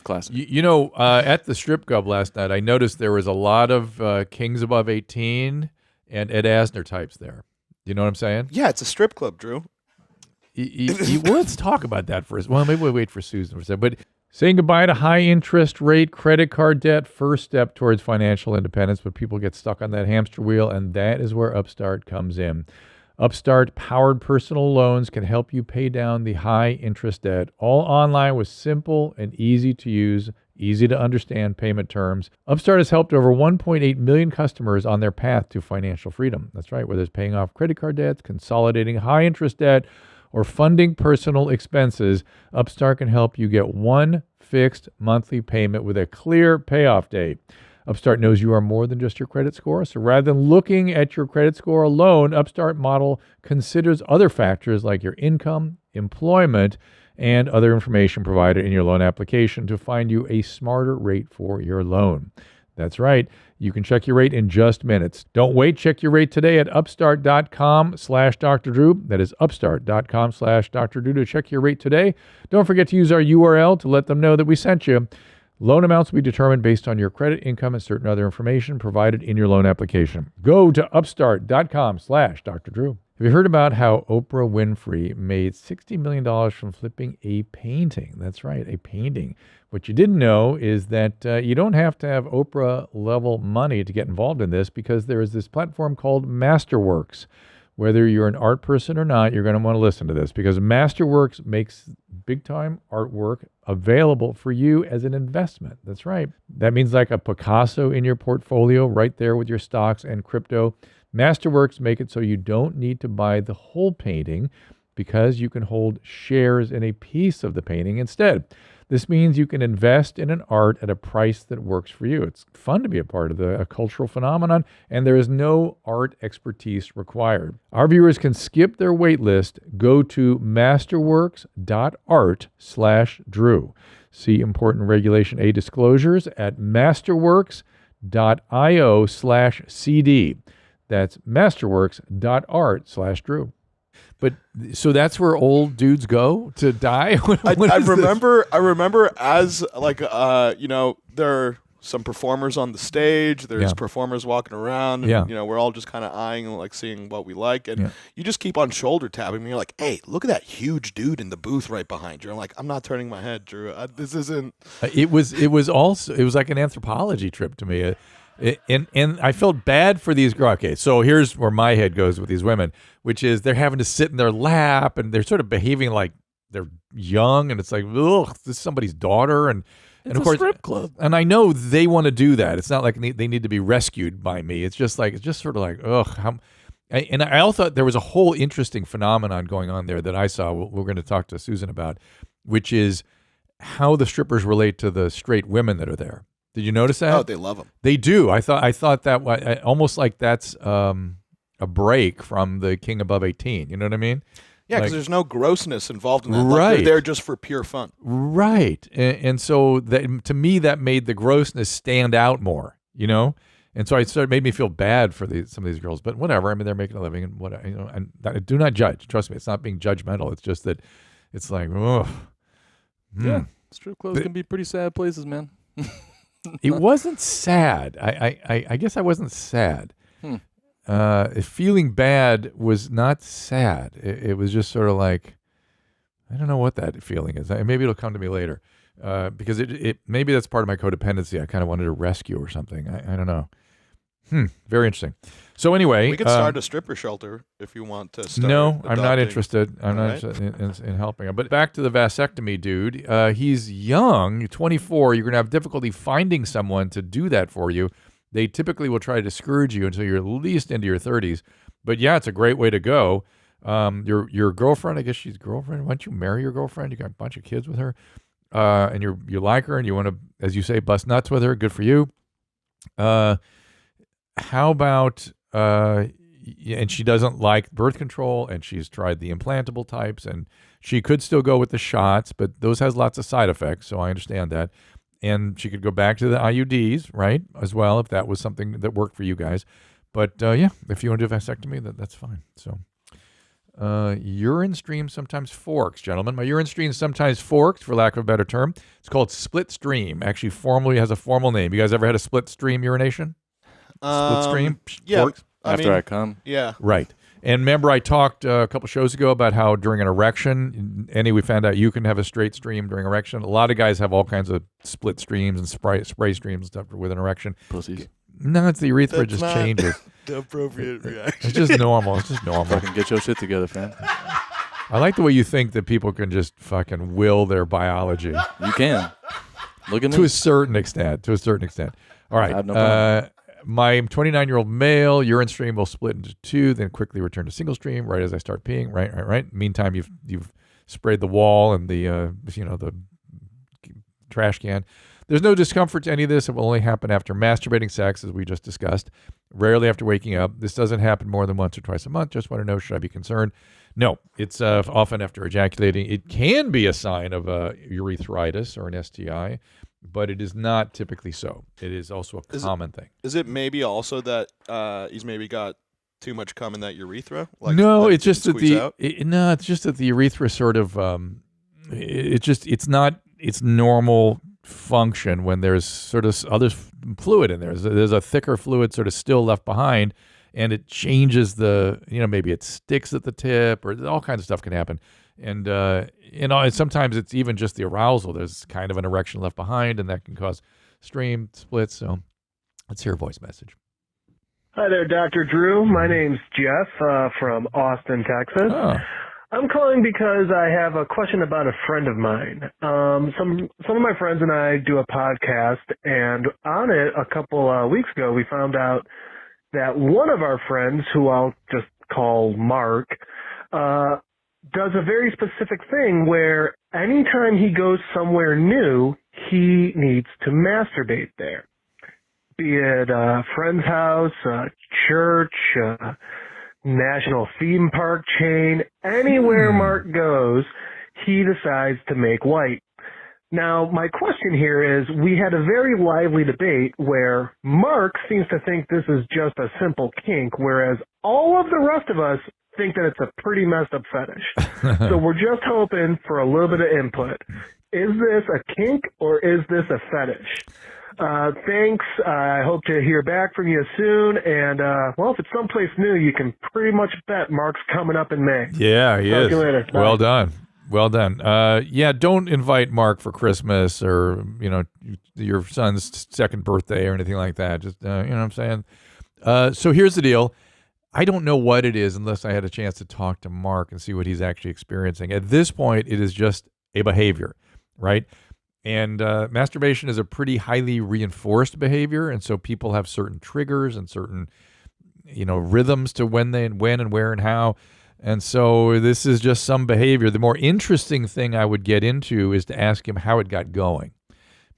Classic. You know, at the strip club last night, I noticed there was a lot of kings above 18 and Ed Asner types there. You know what I'm saying? Yeah, it's a strip club, Drew. Well, let's talk about that first. Well, maybe we'll wait for Susan for a second. But saying goodbye to high interest rate credit card debt, first step towards financial independence, but people get stuck on that hamster wheel, and that is where Upstart comes in. Upstart-powered personal loans can help you pay down the high-interest debt, all online with simple and easy-to-use, easy-to-understand payment terms. Upstart has helped over 1.8 million customers on their path to financial freedom. That's right, whether it's paying off credit card debts, consolidating high-interest debt, or funding personal expenses, Upstart can help you get one fixed monthly payment with a clear payoff date. Upstart knows you are more than just your credit score, so rather than looking at your credit score alone, Upstart model considers other factors like your income, employment, and other information provided in your loan application to find you a smarter rate for your loan. That's right. You can check your rate in just minutes. Don't wait. Check your rate today at upstart.com/Dr. Drew. That is upstart.com/Dr. Drew to check your rate today. Don't forget to use our URL to let them know that we sent you. Loan amounts will be determined based on your credit, income, and certain other information provided in your loan application. Go to upstart.com/Dr. Drew. Have you heard about how Oprah Winfrey made $60 million from flipping a painting? That's right, a painting. What you didn't know is that you don't have to have Oprah-level money to get involved in this, because there is this platform called Masterworks. Whether you're an art person or not, you're going to want to listen to this, because Masterworks makes big-time artwork available for you as an investment. That's right. That means like a Picasso in your portfolio right there with your stocks and crypto. Masterworks make it so you don't need to buy the whole painting, because you can hold shares in a piece of the painting instead. This means you can invest in an art at a price that works for you. It's fun to be a part of a cultural phenomenon, and there is no art expertise required. Our viewers can skip their wait list. Go to masterworks.art/Drew. See important Regulation A disclosures at masterworks.io/CD. That's masterworks.art/Drew. But so that's where old dudes go to die? I remember as like, they're some performers on the stage. There's Yeah. performers walking around. And, Yeah. you know, we're all just kind of eyeing and like seeing what we like. And Yeah. you just keep on shoulder tapping me. You're like, hey, look at that huge dude in the booth right behind you. I'm like, I'm not turning my head, Drew. This isn't. It was like an anthropology trip to me. And I felt bad for these girls. Okay, so here's where my head goes with these women, which is they're having to sit in their lap and they're sort of behaving like they're young, and it's like, ugh, this is somebody's daughter, and It's of a course, strip club. and I know they want to do that. It's not like they need to be rescued by me. It's just sort of like, ugh. And I also thought there was a whole interesting phenomenon going on there that I saw. We're going to talk to Susan about, which is how the strippers relate to the straight women that are there. Did you notice that? Oh, they love them. They do. I thought that almost like that's a break from the King Above 18. You know what I mean? Yeah, because Like- there's no grossness involved in that. Right. Like, they're there just for pure fun. Right. And so that, to me, that made the grossness stand out more, you know? And so it made me feel bad for some of these girls, but whatever. I mean, they're making a living and whatever, you know, and I do not judge. Trust me. It's not being judgmental. It's just that it's like, ugh. Yeah, strip clubs can be pretty sad places, man. It wasn't sad. I guess I wasn't sad. Feeling bad was not sad. It was just sort of like, I don't know what that feeling is. Maybe it'll come to me later, because it maybe that's part of my codependency. I kind of wanted to rescue or something. I don't know. Very interesting. So anyway, We could start a stripper shelter if you want to start. no, I'm not adopting. interested. I'm not interested in helping him. But back to the vasectomy dude. He's young, 24. You're going to have difficulty finding someone to do that for you. They typically will try to discourage you until you're at least into your 30s. But yeah, it's a great way to go. Your girlfriend, I guess she's girlfriend. Why don't you marry your girlfriend? You got a bunch of kids with her, and you like her, and you want to, as you say, bust nuts with her. Good for you. How about and she doesn't like birth control, and she's tried the implantable types, and she could still go with the shots, but those has lots of side effects, so I understand that. And she could go back to the IUDs, right, as well, if that was something that worked for you guys. But yeah, if you want to do a vasectomy, that's fine. So urine stream sometimes forks, gentlemen. My urine stream sometimes forked, for lack of a better term. It's called split stream. Actually, formally has a formal name. You guys ever had a split stream urination? Split stream? Yeah. Forks? After I come. Yeah. Right. And remember, I talked a couple shows ago about how during an erection, we found out you can have a straight stream during erection. A lot of guys have all kinds of split streams and spray streams and stuff with an erection. Pussies. No, it's the urethra That's just not changes. The appropriate reaction. It's just normal. It's just normal. Fucking get your shit together, fam. I like the way you think that people can just fucking will their biology You can. Look at to me. a certain extent. All right. I have no problem. My 29-year-old male urine stream will split into two, then quickly return to single stream right as I start peeing. Right. Meantime, you've sprayed the wall and the trash can. There's no discomfort to any of this. It will only happen after masturbating sex, as we just discussed. Rarely after waking up. This doesn't happen more than once or twice a month. Just want to know, should I be concerned? No, it's often after ejaculating. It can be a sign of urethritis or an STI, but it is not typically so. It is also a common thing. Is it maybe also that he's maybe got too much cum in that urethra? No, that it's just that squeeze out? it's just that the urethra sort of it's not its normal function when there's sort of other fluid in there. There's a thicker fluid sort of still left behind, and it changes maybe it sticks at the tip, or all kinds of stuff can happen. And and sometimes it's even just the arousal. There's kind of an erection left behind, and that can cause stream splits. So let's hear a voice message. Hi there, Dr. Drew. My name's Jeff from Austin, Texas. Oh. I'm calling because I have a question about a friend of mine. Some of my friends and I do a podcast, and on it a couple weeks ago, we found out that one of our friends, who I'll just call Mark, does a very specific thing where anytime he goes somewhere new, he needs to masturbate there. Be it a friend's house, a church, a national theme park chain, anywhere Mark goes, he decides to make white. Now, my question here is, we had a very lively debate where Mark seems to think this is just a simple kink, whereas all of the rest of us think that it's a pretty messed up fetish. So we're just hoping for a little bit of input. Is this a kink or is this a fetish? Thanks. I hope to hear back from you soon. And, well, if it's someplace new, you can pretty much bet Mark's coming up in May. Yeah, he Talk is. to you later. Bye. Well done. Well done. Yeah, don't invite Mark for Christmas or, your son's second birthday or anything like that. Just, you know what I'm saying? So here's the deal. I don't know what it is unless I had a chance to talk to Mark and see what he's actually experiencing. At this point, it is just a behavior, right? And masturbation is a pretty highly reinforced behavior, and so people have certain triggers and certain, rhythms to when and where and how. And so this is just some behavior. The more interesting thing I would get into is to ask him how it got going,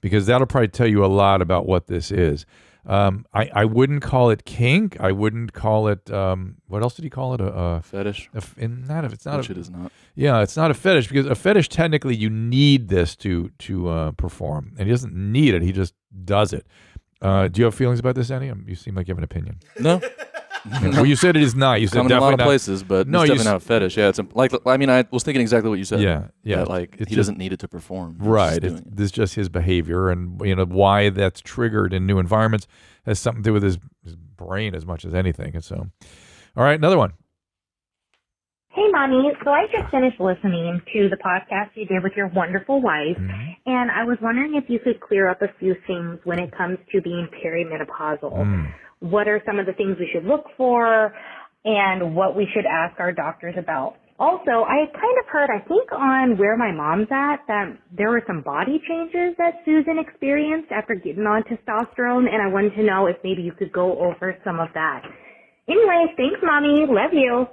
because that'll probably tell you a lot about what this is. I wouldn't call it kink. I wouldn't call it, what else did he call it? A Fetish. it's not. Which it is not. Yeah, it's not a fetish, because a fetish, technically, you need this to perform. And he doesn't need it. He just does it. Do you have feelings about this, Annie? You seem like you have an opinion. No. Well, you said it is not. You said Coming definitely in a lot of not. places, but No, it's you definitely not a fetish. Yeah, it's I was thinking exactly what you said. Yeah. That, It's he doesn't need it to perform. He's Right. just doing it. This is just his behavior, and why that's triggered in new environments has something to do with his brain as much as anything. And so, all right, another one. Hey, Mommy. So I just finished listening to the podcast you did with your wonderful wife, and I was wondering if you could clear up a few things when it comes to being perimenopausal. What are some of the things we should look for, and what we should ask our doctors about? Also, I kind of heard, I think on Where My Mom's At, that there were some body changes that Susan experienced after getting on testosterone, and I wanted to know if maybe you could go over some of that. Anyway, thanks, Mommy. Love you.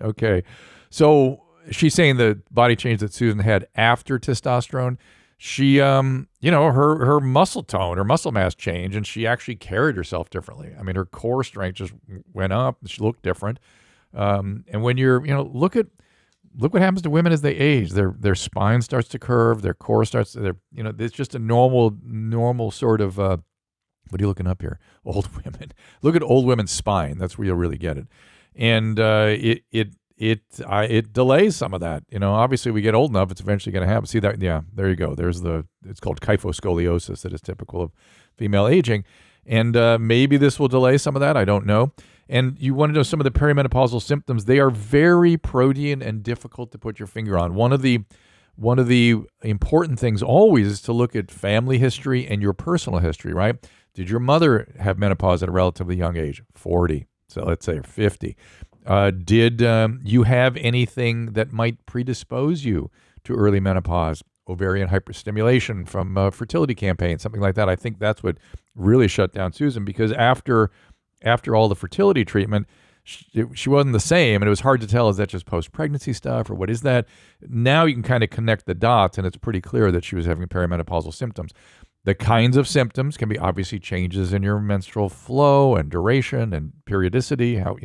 Okay. So she's saying the body change that Susan had after testosterone. She, her muscle tone, her muscle mass changed, and she actually carried herself differently. I mean, her core strength just went up. She looked different. And when you're, look what happens to women as they age. Their spine starts to curve, their core starts to, it's just a normal sort of, what are you looking up here? Old women. Look at old women's spine. That's where you'll really get it. And it delays some of that. Obviously we get old enough, it's eventually going to happen. See that? Yeah, there you go. It's called kyphoscoliosis, that is typical of female aging. And maybe this will delay some of that. I don't know. And you want to know some of the perimenopausal symptoms. They are very protean and difficult to put your finger on. One of the important things always is to look at family history and your personal history, right? Did your mother have menopause at a relatively young age? 40. So let's say 50. Did you have anything that might predispose you to early menopause? Ovarian hyperstimulation from fertility campaign, something like that. I think that's what really shut down Susan, because after all the fertility treatment, she wasn't the same, and it was hard to tell, is that just post-pregnancy stuff or what is that? Now you can kind of connect the dots, and it's pretty clear that she was having perimenopausal symptoms. The kinds of symptoms can be obviously changes in your menstrual flow and duration and periodicity, how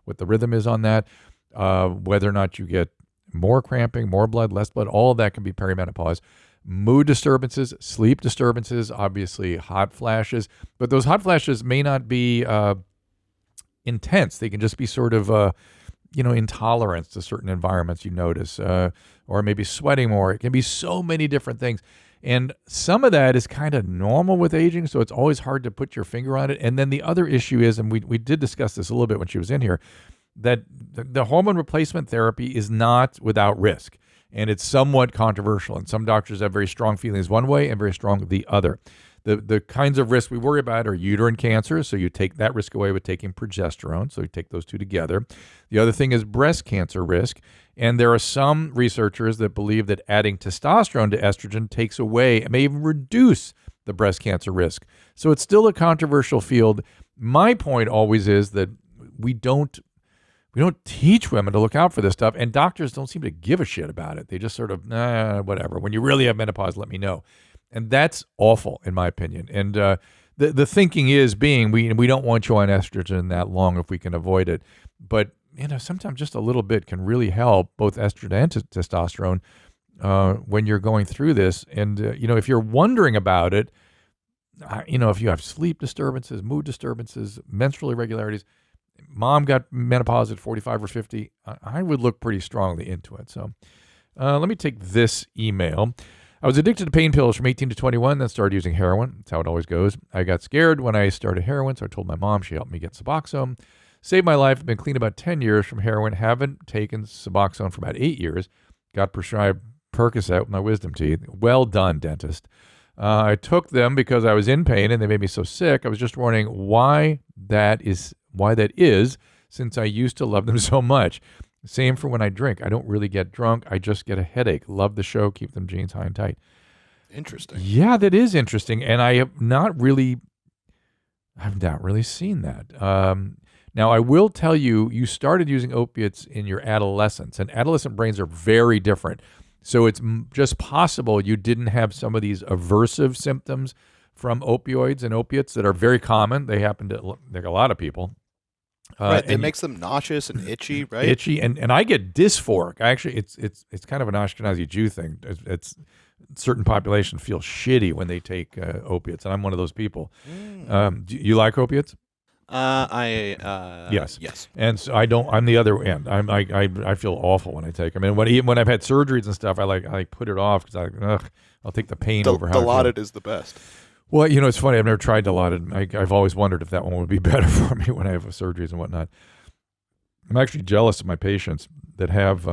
what the rhythm is on that, whether or not you get more cramping, more blood, less blood, all of that can be perimenopause. Mood disturbances, sleep disturbances, obviously hot flashes, but those hot flashes may not be intense. They can just be sort of, intolerance to certain environments you notice, or maybe sweating more. It can be so many different things. And some of that is kind of normal with aging, so it's always hard to put your finger on it. And then the other issue is, and we did discuss this a little bit when she was in here, that the hormone replacement therapy is not without risk. And it's somewhat controversial. And some doctors have very strong feelings one way and very strong the other. The kinds of risks we worry about are uterine cancer, so you take that risk away with taking progesterone, so you take those two together. The other thing is breast cancer risk, and there are some researchers that believe that adding testosterone to estrogen takes away and may even reduce the breast cancer risk. So it's still a controversial field. My point always is that we don't teach women to look out for this stuff, and doctors don't seem to give a shit about it. They just sort of, whatever. When you really have menopause, let me know. And that's awful, in my opinion. And the thinking is we don't want you on estrogen that long if we can avoid it. But, sometimes just a little bit can really help, both estrogen and testosterone, when you're going through this. And, if you're wondering about it, if you have sleep disturbances, mood disturbances, menstrual irregularities, mom got menopause at 45 or 50, I would look pretty strongly into it. So let me take this email. I was addicted to pain pills from 18 to 21, then started using heroin. That's how it always goes. I got scared when I started heroin, so I told my mom. She helped me get Suboxone. Saved my life. I've been clean about 10 years from heroin. Haven't taken Suboxone for about 8 years. Got prescribed Percocet with my wisdom teeth. Well done, dentist. I took them because I was in pain and they made me so sick. I was just wondering why that is, since I used to love them so much. Same for when I drink. I don't really get drunk. I just get a headache. Love the show. Keep them jeans high and tight. Interesting. Yeah, that is interesting. And I've not really seen that. Now, I will tell you, you started using opiates in your adolescence, and adolescent brains are very different. So it's just possible you didn't have some of these aversive symptoms from opioids and opiates that are very common. They happen to like a lot of people. Right, it makes them nauseous and itchy, right? Itchy, and I get dysphoric. Actually, it's kind of an Ashkenazi Jew thing. It's certain populations feel shitty when they take opiates, and I'm one of those people. Do you like opiates? Yes. And so I don't. I'm the other end. I feel awful when I take them, and even when I've had surgeries and stuff, I put it off because I'll take the pain over how Dilaudid is the best. Well, it's funny. I've never tried Dilaudid. I've always wondered if that one would be better for me when I have surgeries and whatnot. I'm actually jealous of my patients that have,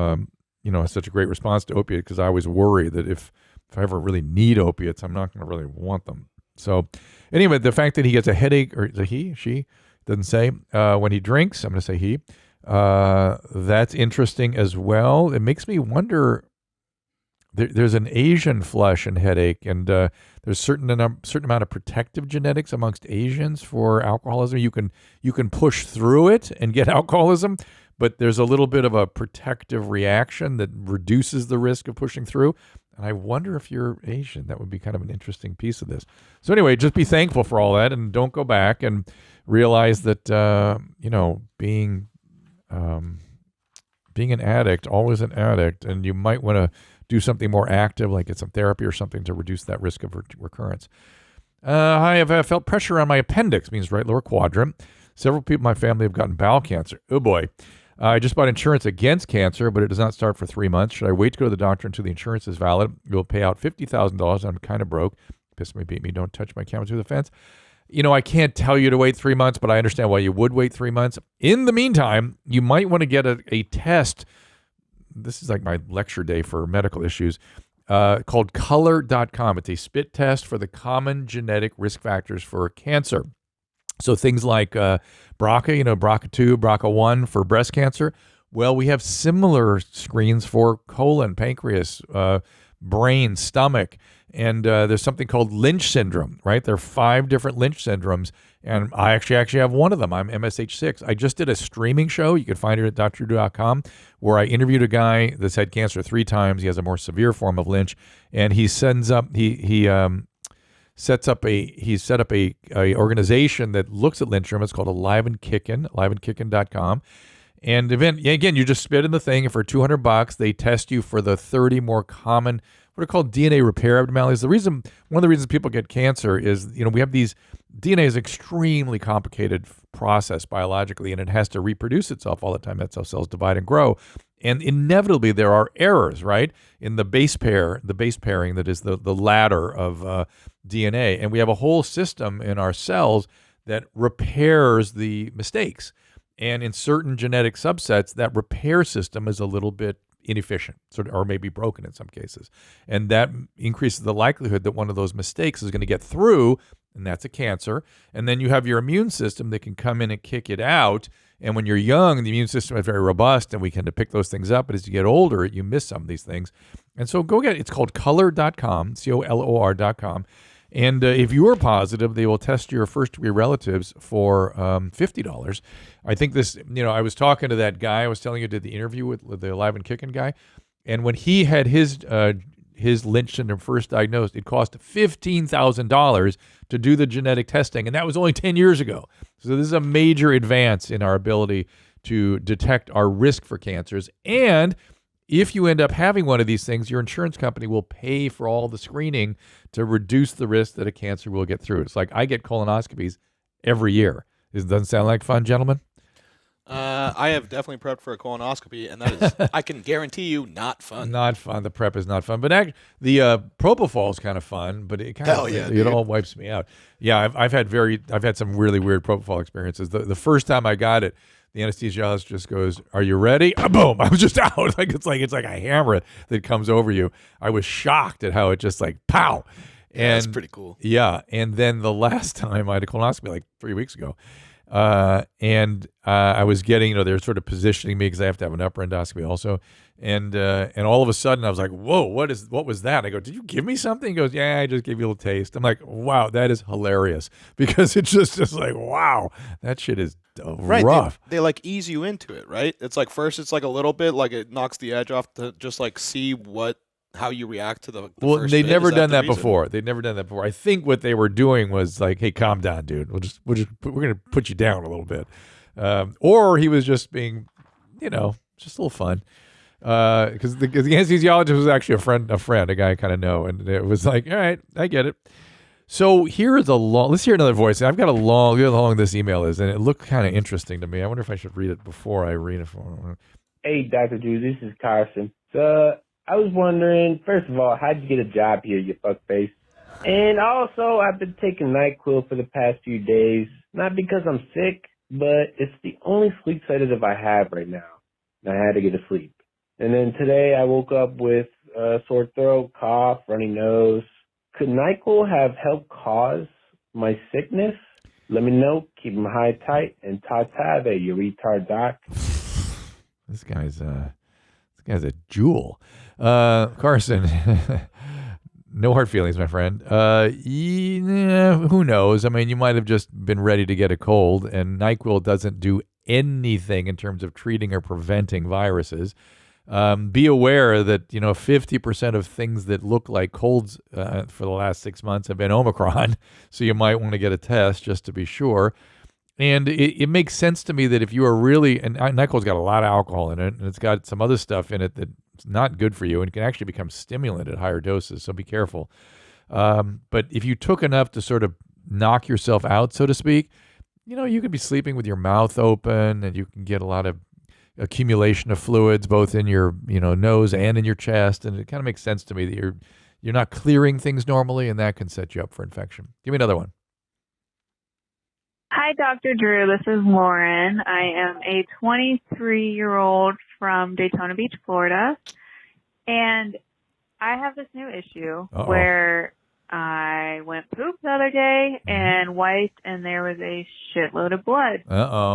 such a great response to opiate because I always worry that if I ever really need opiates, I'm not going to really want them. So anyway, the fact that he gets a headache, or is it he, she, doesn't say, when he drinks, I'm going to say he, that's interesting as well. It makes me wonder, there's an Asian flush and headache, and there's certain amount of protective genetics amongst Asians for alcoholism. You can push through it and get alcoholism, but there's a little bit of a protective reaction that reduces the risk of pushing through. And I wonder if you're Asian. That would be kind of an interesting piece of this. So anyway, just be thankful for all that, and don't go back, and realize that being an addict, always an addict, and you might want to do something more active, like get some therapy or something to reduce that risk of recurrence. I have felt pressure on my appendix, means right lower quadrant. Several people in my family have gotten bowel cancer. Oh boy. I just bought insurance against cancer, but it does not start for 3 months. Should I wait to go to the doctor until the insurance is valid? It will pay out $50,000. I'm kind of broke. Piss me, beat me. Don't touch my camera through the fence. I can't tell you to wait 3 months, but I understand why you would wait 3 months. In the meantime, you might want to get a test. This is like my lecture day for medical issues, called color.com. It's a spit test for the common genetic risk factors for cancer. So things like BRCA, BRCA2, BRCA1 for breast cancer. Well, we have similar screens for colon, pancreas, brain, stomach, and there's something called Lynch Syndrome, right? There are 5 different Lynch syndromes, and I actually have one of them. I'm MSH6. I just did a streaming show. You can find it at drdrew.com, where I interviewed a guy that's had cancer 3 times. He has a more severe form of Lynch, and he set up a organization that looks at Lynch syndrome. It's called Alive and Kickin', aliveandkickin.com. And again, you just spit in the thing, and for $200, they test you for the 30 more common, what are called DNA repair abnormalities. One of the reasons people get cancer is, we have these, DNA is extremely complicated process biologically, and it has to reproduce itself all the time. That's how cells divide and grow. And inevitably there are errors, right, in the base pairing that is the ladder of DNA. And we have a whole system in our cells that repairs the mistakes. And in certain genetic subsets, that repair system is a little bit inefficient, or maybe broken in some cases. And that increases the likelihood that one of those mistakes is going to get through, and that's a cancer. And then you have your immune system that can come in and kick it out. And when you're young, the immune system is very robust, and we can pick those things up. But as you get older, you miss some of these things. And so go get it. It's called color.com, color.com. And if you are positive, they will test your first-degree relatives for $50. I think this, I was talking to that guy. I was telling you, did the interview with the Alive and Kickin' guy. And when he had his Lynch syndrome first diagnosed, it cost $15,000 to do the genetic testing. And that was only 10 years ago. So this is a major advance in our ability to detect our risk for cancers. And if you end up having one of these things, your insurance company will pay for all the screening to reduce the risk that a cancer will get through. It's like I get colonoscopies every year. It doesn't sound like fun, gentlemen? I have definitely prepped for a colonoscopy, and that is, I can guarantee you, not fun. Not fun. The prep is not fun. But the propofol is kind of fun. But it kind Hell of yeah, it dude. all wipes me out. Yeah, I've had some really weird propofol experiences. The first time I got it, the anesthesiologist just goes, "Are you ready?" Boom! I was just out. It's like a hammer that comes over you. I was shocked at how it just like pow. Yeah, that's pretty cool. Yeah, and then the last time I had a colonoscopy, like 3 weeks ago, I was getting, they're sort of positioning me because I have to have an upper endoscopy also, and all of a sudden I was like, "Whoa, what was that?" I go, "Did you give me something?" He goes, "Yeah, I just gave you a little taste." I'm like, "Wow, that is hilarious," because it's just like, wow, that shit is Right, rough. they like ease you into it, right? It's like first it's like a little bit, like it knocks the edge off to just like see how you react to the Well, first they'd bit. never Is done the that reason? before. They'd never done that before. I think what they were doing was like, "Hey, calm down, dude. We're gonna put you down a little bit," or he was just being, just a little fun. Because the anesthesiologist was actually a guy I kind of know, and it was like, all right, I get it. So let's hear another voice. I've got look how long this email is, and it looked kind of interesting to me. I wonder if I should read it before I read it. Hey, Dr. Drew, this is Carson. So, I was wondering, first of all, how'd you get a job here, you fuckface? And also, I've been taking NyQuil for the past few days, not because I'm sick, but it's the only sleep sedative I have right now. And I had to get to sleep. And then today I woke up with a sore throat, cough, runny nose. Could NyQuil have helped cause my sickness? Let me know. Keep them high tight, and ta-ta there, you retard doc. This guy's a jewel. Carson, no hard feelings, my friend. Who knows? I mean, you might have just been ready to get a cold, and NyQuil doesn't do anything in terms of treating or preventing viruses. Be aware that 50% of things that look like colds for the last 6 months have been Omicron, so you might want to get a test just to be sure. And it makes sense to me that if you are really, and NyQuil's got a lot of alcohol in it, and it's got some other stuff in it that's not good for you, and can actually become stimulant at higher doses, so be careful. But if you took enough to sort of knock yourself out, so to speak, you could be sleeping with your mouth open, and you can get a lot of accumulation of fluids both in your nose and in your chest, and it kind of makes sense to me that you're not clearing things normally, and that can set you up for infection. Give me another one. Hi, Dr. Drew. This is Lauren. I am a 23-year-old from Daytona Beach, Florida, and I have this new issue where I went poop the other day and wiped, and there was a shitload of blood.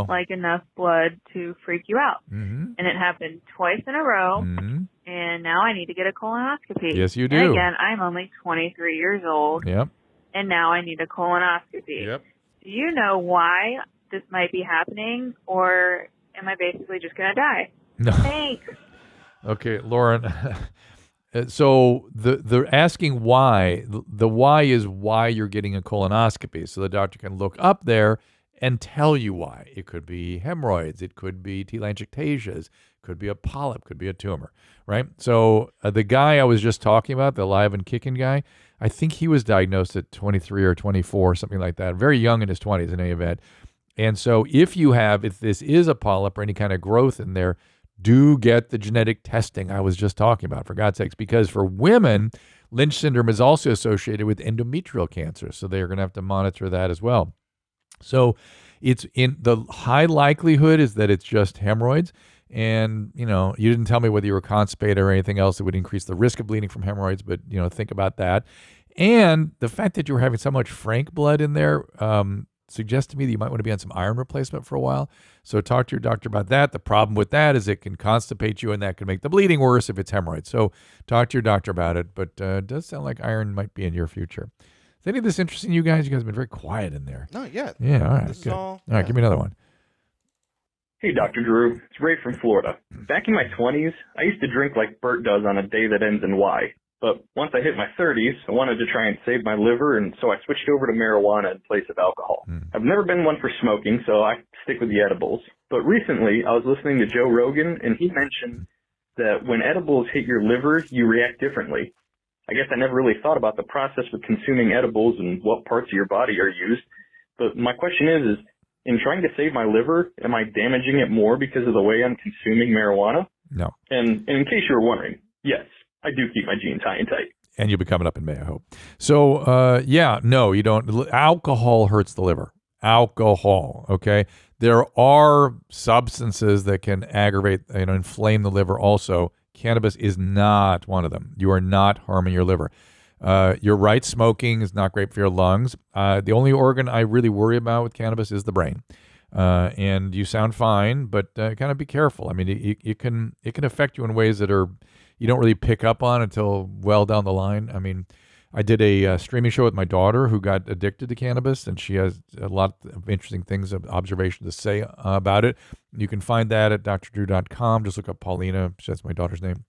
Like enough blood to freak you out. Mm-hmm. And it happened twice in a row, Mm-hmm. and now I need to get a colonoscopy. Yes, you do. And again, I'm only 23 years old, Yep. and now I need a colonoscopy. Yep. Do you know why this might be happening, or am I basically just going to die? No. Thanks. Okay, Lauren. So the asking why, the why is why you're getting a colonoscopy, so the doctor can look up there and tell you why. It could be hemorrhoids, it could be telangiectasias, it could be a polyp, could be a tumor, right? So the guy I was just talking about, the live and kicking guy, I think he was diagnosed at 23 or 24, something like that, very young in his 20s in any event. And so if this is a polyp or any kind of growth in there, do get the genetic testing I was just talking about, for God's sakes, because for women, Lynch syndrome is also associated with endometrial cancer, so they're going to have to monitor that as well. So it's in the high likelihood is that it's just hemorrhoids, and you didn't tell me whether you were constipated or anything else that would increase the risk of bleeding from hemorrhoids, but think about that. And the fact that you were having so much frank blood in there suggests to me that you might want to be on some iron replacement for a while. So talk to your doctor about that. The problem with that is it can constipate you, and that can make the bleeding worse if it's hemorrhoids. So talk to your doctor about it, but it does sound like iron might be in your future. Is any of this interesting you guys? You guys have been very quiet in there. Not yet. Yeah, all right, This is good. all All right, give me another one. Hey, Dr. Drew. It's Ray from Florida. Back in my 20s, I used to drink like Bert does on a day that ends in Y. But once I hit my 30s, I wanted to try and save my liver, and so I switched over to marijuana in place of alcohol. I've never been one for smoking, so I stick with the edibles. But recently, I was listening to Joe Rogan, and he mentioned that when edibles hit your liver, you react differently. I guess I never really thought about the process with consuming edibles and what parts of your body are used. But my question is in trying to save my liver, am I damaging it more because of the way I'm consuming marijuana? No. And in case you were wondering, yes, I do keep my jeans high and tight. And you'll be coming up in May, I hope. So, no, you don't. Alcohol hurts the liver. Alcohol, okay? There are substances that can aggravate, inflame the liver also. Cannabis is not one of them. You are not harming your liver. You're right, smoking is not great for your lungs. The only organ I really worry about with cannabis is the brain. And you sound fine, but kind of be careful. I mean, it can affect you in ways that you don't really pick up on until well down the line. I mean, I did a streaming show with my daughter who got addicted to cannabis, and she has a lot of interesting things, observations to say about it. You can find that at drdrew.com. Just look up Paulina. That's my daughter's name.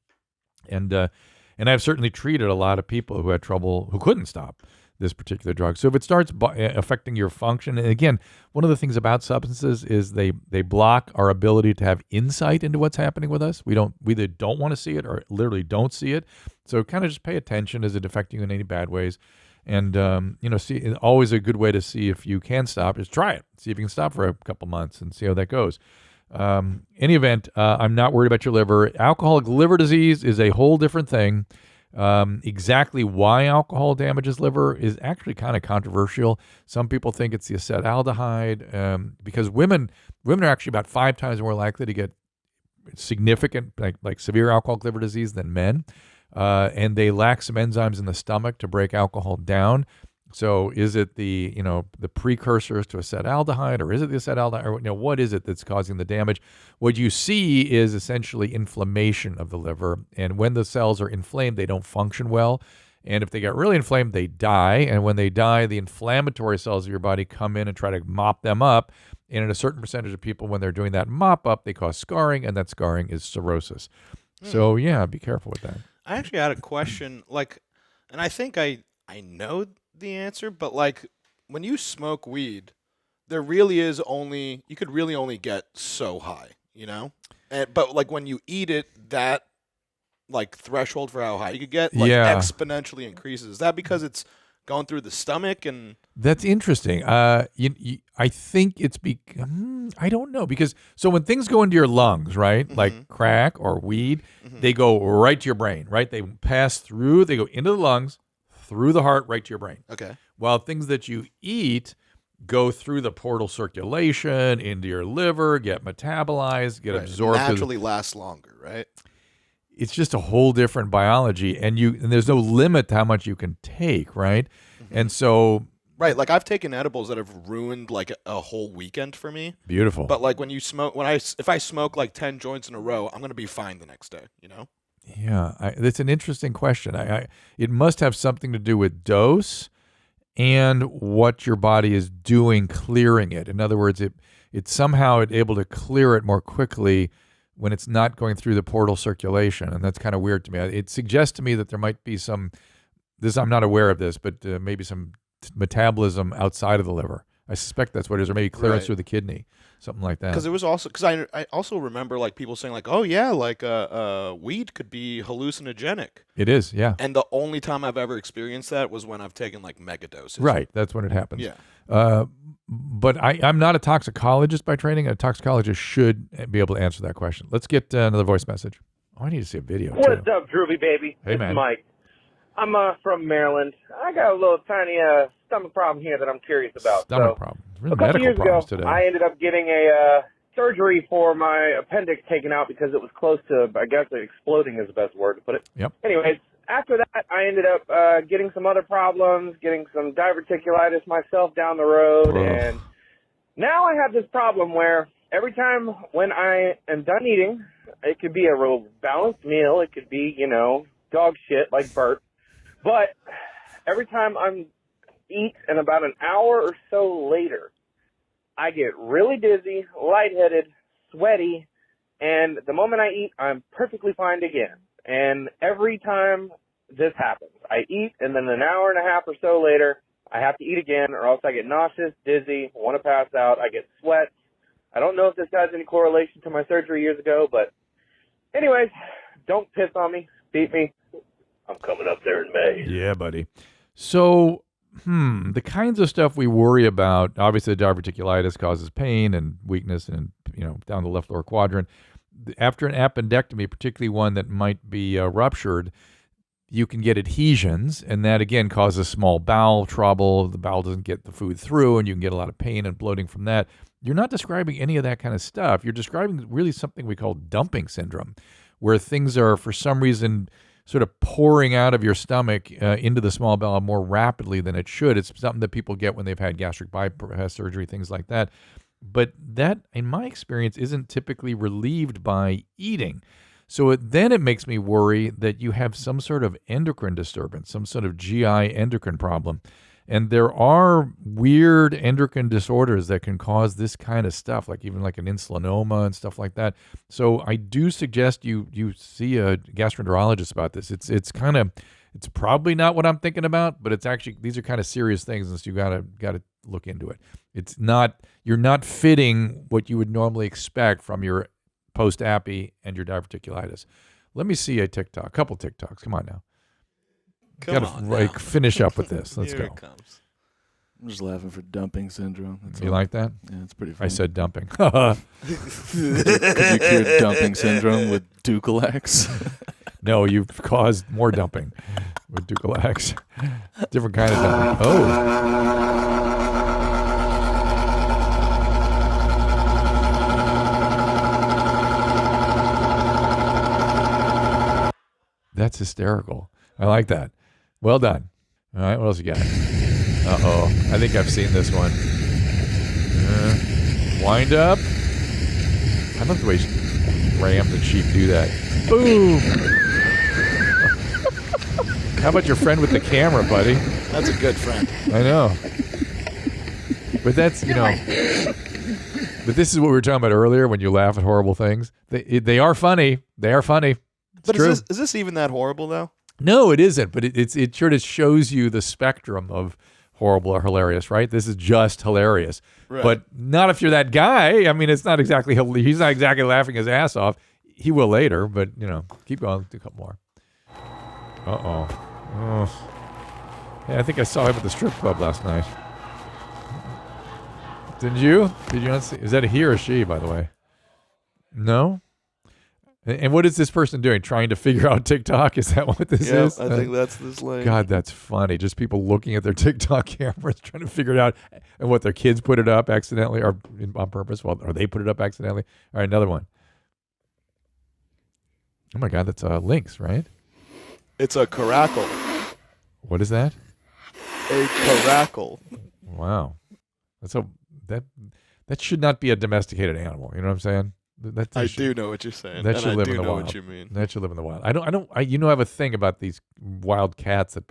And I've certainly treated a lot of people who had trouble, who couldn't stop this particular drug. So if it starts affecting your function, and again, one of the things about substances is they block our ability to have insight into what's happening with us. We either don't want to see it or literally don't see it. So kind of just pay attention. Is it affecting you in any bad ways? And, see, always a good way to see if you can stop is try it. See if you can stop for a couple months and see how that goes. Any event, I'm not worried about your liver. Alcoholic liver disease is a whole different thing. Exactly why alcohol damages liver is actually kind of controversial. Some people think it's the acetaldehyde, because women are actually about 5 times more likely to get significant, like severe alcoholic liver disease than men. And they lack some enzymes in the stomach to break alcohol down. So is it the precursors to acetaldehyde, or is it the acetaldehyde, or what is it that's causing the damage? What you see is essentially inflammation of the liver, and when the cells are inflamed, they don't function well. And if they get really inflamed, they die. And when they die, the inflammatory cells of your body come in and try to mop them up. And in a certain percentage of people, when they're doing that mop up, they cause scarring, and that scarring is cirrhosis. So yeah, be careful with that. I actually had a question, and I think I know the answer, but when you smoke weed, there really is you could really only get so high, but when you eat it, that threshold for how high you could get exponentially increases. Is that because it's going through the stomach? And that's interesting. I think it's I don't know, because so when things go into your lungs, right, like crack or weed, they go right to your brain, right? They pass through, they go into the lungs, through the heart, right to your brain. Okay. While things that you eat go through the portal circulation into your liver, get metabolized, get absorbed. Naturally last longer, right? It's just a whole different biology, and there's no limit to how much you can take, right? And so, right, I've taken edibles that have ruined a whole weekend for me. Beautiful. But when you smoke, if I smoke 10 joints in a row, I'm gonna be fine the next day. Yeah, that's an interesting question. It must have something to do with dose and what your body is doing clearing it. In other words, it's somehow able to clear it more quickly when it's not going through the portal circulation, and that's kind of weird to me. It suggests to me that there might be I'm not aware of this, but maybe some metabolism outside of the liver. I suspect that's what it is, or maybe clearance through the kidney, something like that. Because it was also I also remember people saying oh yeah, weed could be hallucinogenic. It is, yeah. And the only time I've ever experienced that was when I've taken mega doses. Right, that's when it happens. Yeah. But I'm not a toxicologist by training. A toxicologist should be able to answer that question. Let's get another voice message. Oh, I need to see a video. What's up, Droopy baby? Hey, man. It's Mike. I'm from Maryland. I got a little tiny stomach problem here that I'm curious about. Stomach problem. Really a couple medical years problems ago, today. I ended up getting a surgery for my appendix taken out because it was close to, I guess, exploding is the best word to put it. Yep. Anyways, after that, I ended up getting some other problems, getting some diverticulitis myself down the road, and now I have this problem where every time when I am done eating, it could be a real balanced meal, it could be, dog shit like Bert, but every time I'm eat and about an hour or so later, I get really dizzy, lightheaded, sweaty, and the moment I eat, I'm perfectly fine again. And every time this happens, I eat, and then an hour and a half or so later, I have to eat again, or else I get nauseous, dizzy, want to pass out, I get sweats. I don't know if this has any correlation to my surgery years ago, but anyways, don't piss on me, beat me. I'm coming up there in May. Yeah, buddy. So the kinds of stuff we worry about, obviously the diverticulitis causes pain and weakness and, down the left lower quadrant. After an appendectomy, particularly one that might be ruptured, you can get adhesions, and that again causes small bowel trouble. The bowel doesn't get the food through, and you can get a lot of pain and bloating from that. You're not describing any of that kind of stuff. You're describing really something we call dumping syndrome, where things are, for some reason, sort of pouring out of your stomach into the small bowel more rapidly than it should. It's something that people get when they've had gastric bypass surgery, things like that. But that, in my experience, isn't typically relieved by eating. So then it makes me worry that you have some sort of endocrine disturbance, some sort of GI endocrine problem. And there are weird endocrine disorders that can cause this kind of stuff, like even like an insulinoma and stuff like that. So I do suggest you see a gastroenterologist about this. It's probably not what I'm thinking about, but it's actually, these are kind of serious things, and so you gotta look into it. You're not fitting what you would normally expect from your post-appy and your diverticulitis. Let me see a couple TikToks. Come on now. Finish up with this. Let's Here go. it comes. I'm just laughing for dumping syndrome. That's You all. like that? Yeah, it's pretty funny. I said dumping. Could you cure dumping syndrome with Dukalax? No, you've caused more dumping with Dukalax. Different kind of dumping. Oh. That's hysterical. I like that. Well done. All right, what else you got? Uh-oh. I think I've seen this one. Wind up. I love the way rams and sheep do that. Boom. How about your friend with the camera, buddy? That's a good friend. I know. But that's, but this is what we were talking about earlier when you laugh at horrible things. They are funny. They are funny. It's But true. is this even that horrible, though? No, it isn't. But it sort of shows you the spectrum of horrible or hilarious, right? This is just hilarious. Right. But not if you're that guy. I mean, it's not exactly, he's not exactly laughing his ass off. He will later, but, keep going. Do a couple more. Uh-oh. Oh. Yeah, I think I saw him at the strip club last night. Didn't you? Did you not see? Is that a he or a she, by the way? No? And what is this person doing? Trying to figure out TikTok? Is that what this is? I think that's this lane. God, that's funny. Just people looking at their TikTok cameras, trying to figure it out, and what their kids put it up accidentally or on purpose, or they put it up accidentally. All right, another one. Oh my God, that's Lynx, right? It's a caracal. What is that? A caracal. Wow, that should not be a domesticated animal. You know what I'm saying? I do know what you're saying. That should live in the wild. What you mean. That should live in the wild. I have a thing about these wild cats that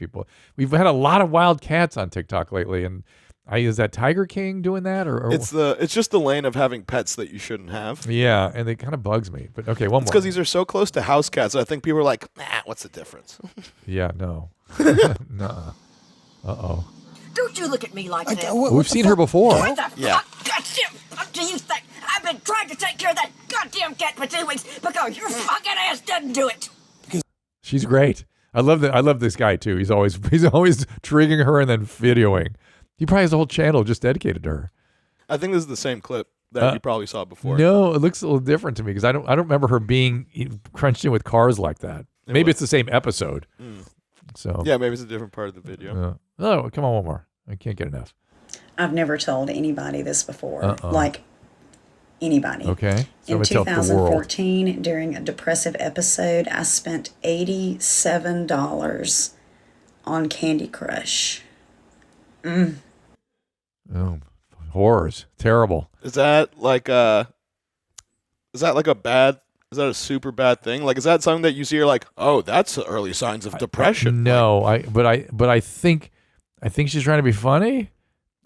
we've had a lot of wild cats on TikTok lately, and is that Tiger King doing that or it's just the lane of having pets that you shouldn't have. Yeah, and it kind of bugs me. But okay, one more. It's because these are so close to house cats. I think people are like, what's the difference? Yeah, no. Nuh-uh. Uh-oh. Don't you look at me like that. We've seen her before. What the fuck? Goddamn, do you think I've been trying to take care of that goddamn cat for 2 weeks because your fucking ass doesn't do it? She's great. I love this guy too. He's always triggering her and then videoing. He probably has a whole channel just dedicated to her. I think this is the same clip that you probably saw before. No, it looks a little different to me because I don't remember her being crunched in with cars like that. Maybe it's the same episode. So yeah, maybe it's a different part of the video. Oh, come on, one more. I can't get enough. I've never told anybody this before. Like anybody. Okay. So in 2014, during a depressive episode, I spent $87 on Candy Crush. Oh, horrors. Terrible. Is that like a super bad thing? Like, is that something that you see? You're like, oh, that's early signs of depression. But I think she's trying to be funny.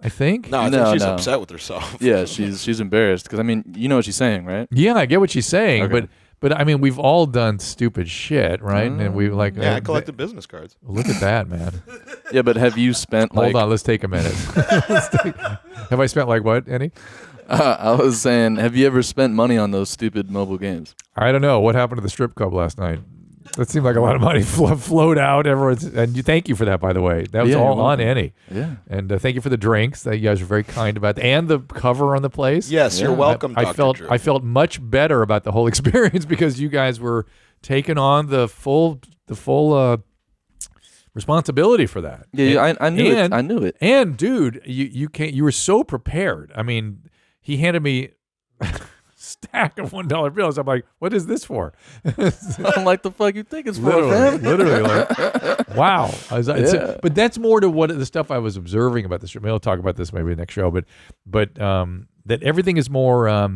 I think. No, I think she's upset with herself. Yeah, she's embarrassed because I mean, you know what she's saying, right? Yeah, I get what she's saying, Okay. but I mean, we've all done stupid shit, right? And we like. Yeah, I collected business cards. Look at that, man. Yeah, but have you spent Hold on, let's take a minute. Have I spent like what, Andy? I was saying, have you ever spent money on those stupid mobile games? I don't know. What happened to the strip club last night? That seemed like a lot of money flowed out. And thank you for that, by the way. That was all on Annie. Yeah. And thank you for the drinks. That you guys were very kind about, and the cover on the place. Yes, you're welcome, Dr. Drew. I felt much better about the whole experience because you guys were taking on the full responsibility for that. Yeah, I knew it. I knew it. And dude, you were so prepared. I mean, he handed me stack of $1 bills. I'm like, what is this for? I'm like, the fuck you think it's for, fam? Literally, like, wow. But that's more to what the stuff I was observing about this. Maybe I'll talk about this maybe next show. But that everything is more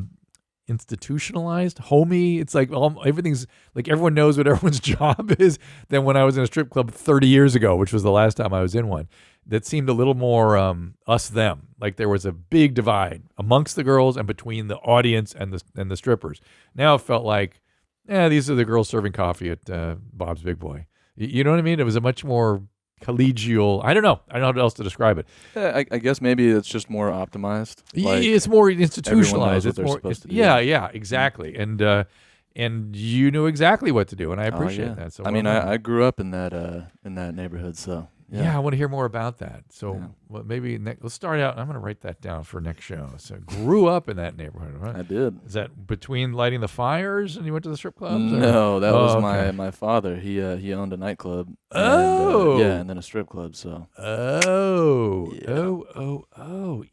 institutionalized, homey. It's like everything's like everyone knows what everyone's job is than when I was in a strip club 30 years ago, which was the last time I was in one. That seemed a little more us them. Like there was a big divide amongst the girls and between the audience and the strippers. Now it felt like, these are the girls serving coffee at Bob's Big Boy. You know what I mean? It was a much more collegial. I don't know how else to describe it. Yeah, I guess maybe it's just more optimized. Like it's more institutionalized. It's more supposed to do. Yeah, exactly. And you knew exactly what to do, and I appreciate that. So I mean, I grew up in that neighborhood, so. Yeah, I want to hear more about that. So maybe let's start out. I'm going to write that down for next show. So grew up in that neighborhood, right? I did. Is that between lighting the fires and you went to the strip clubs? No, that was my father. He owned a nightclub. And then a strip club. So.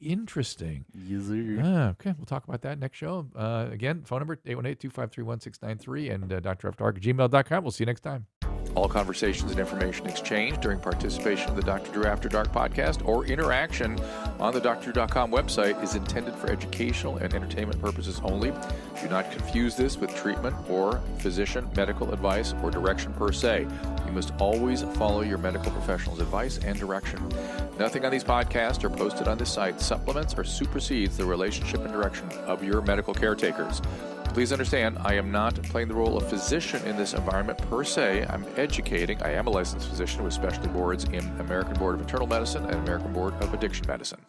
Interesting. Yes, sir. Okay, we'll talk about that next show. Again, phone number 818-253-1693 and drafterdark@gmail.com. We'll see you next time. All conversations and information exchanged during participation in the Dr. Drew After Dark podcast or interaction on the drdrew.com website is intended for educational and entertainment purposes only. Do not confuse this with treatment or physician medical advice or direction per se. You must always follow your medical professional's advice and direction. Nothing on these podcasts or posted on this site supplements or supersedes the relationship and direction of your medical caretakers. Please understand, I am not playing the role of physician in this environment per se. I'm educating. I am a licensed physician with specialty boards in American Board of Internal Medicine and American Board of Addiction Medicine.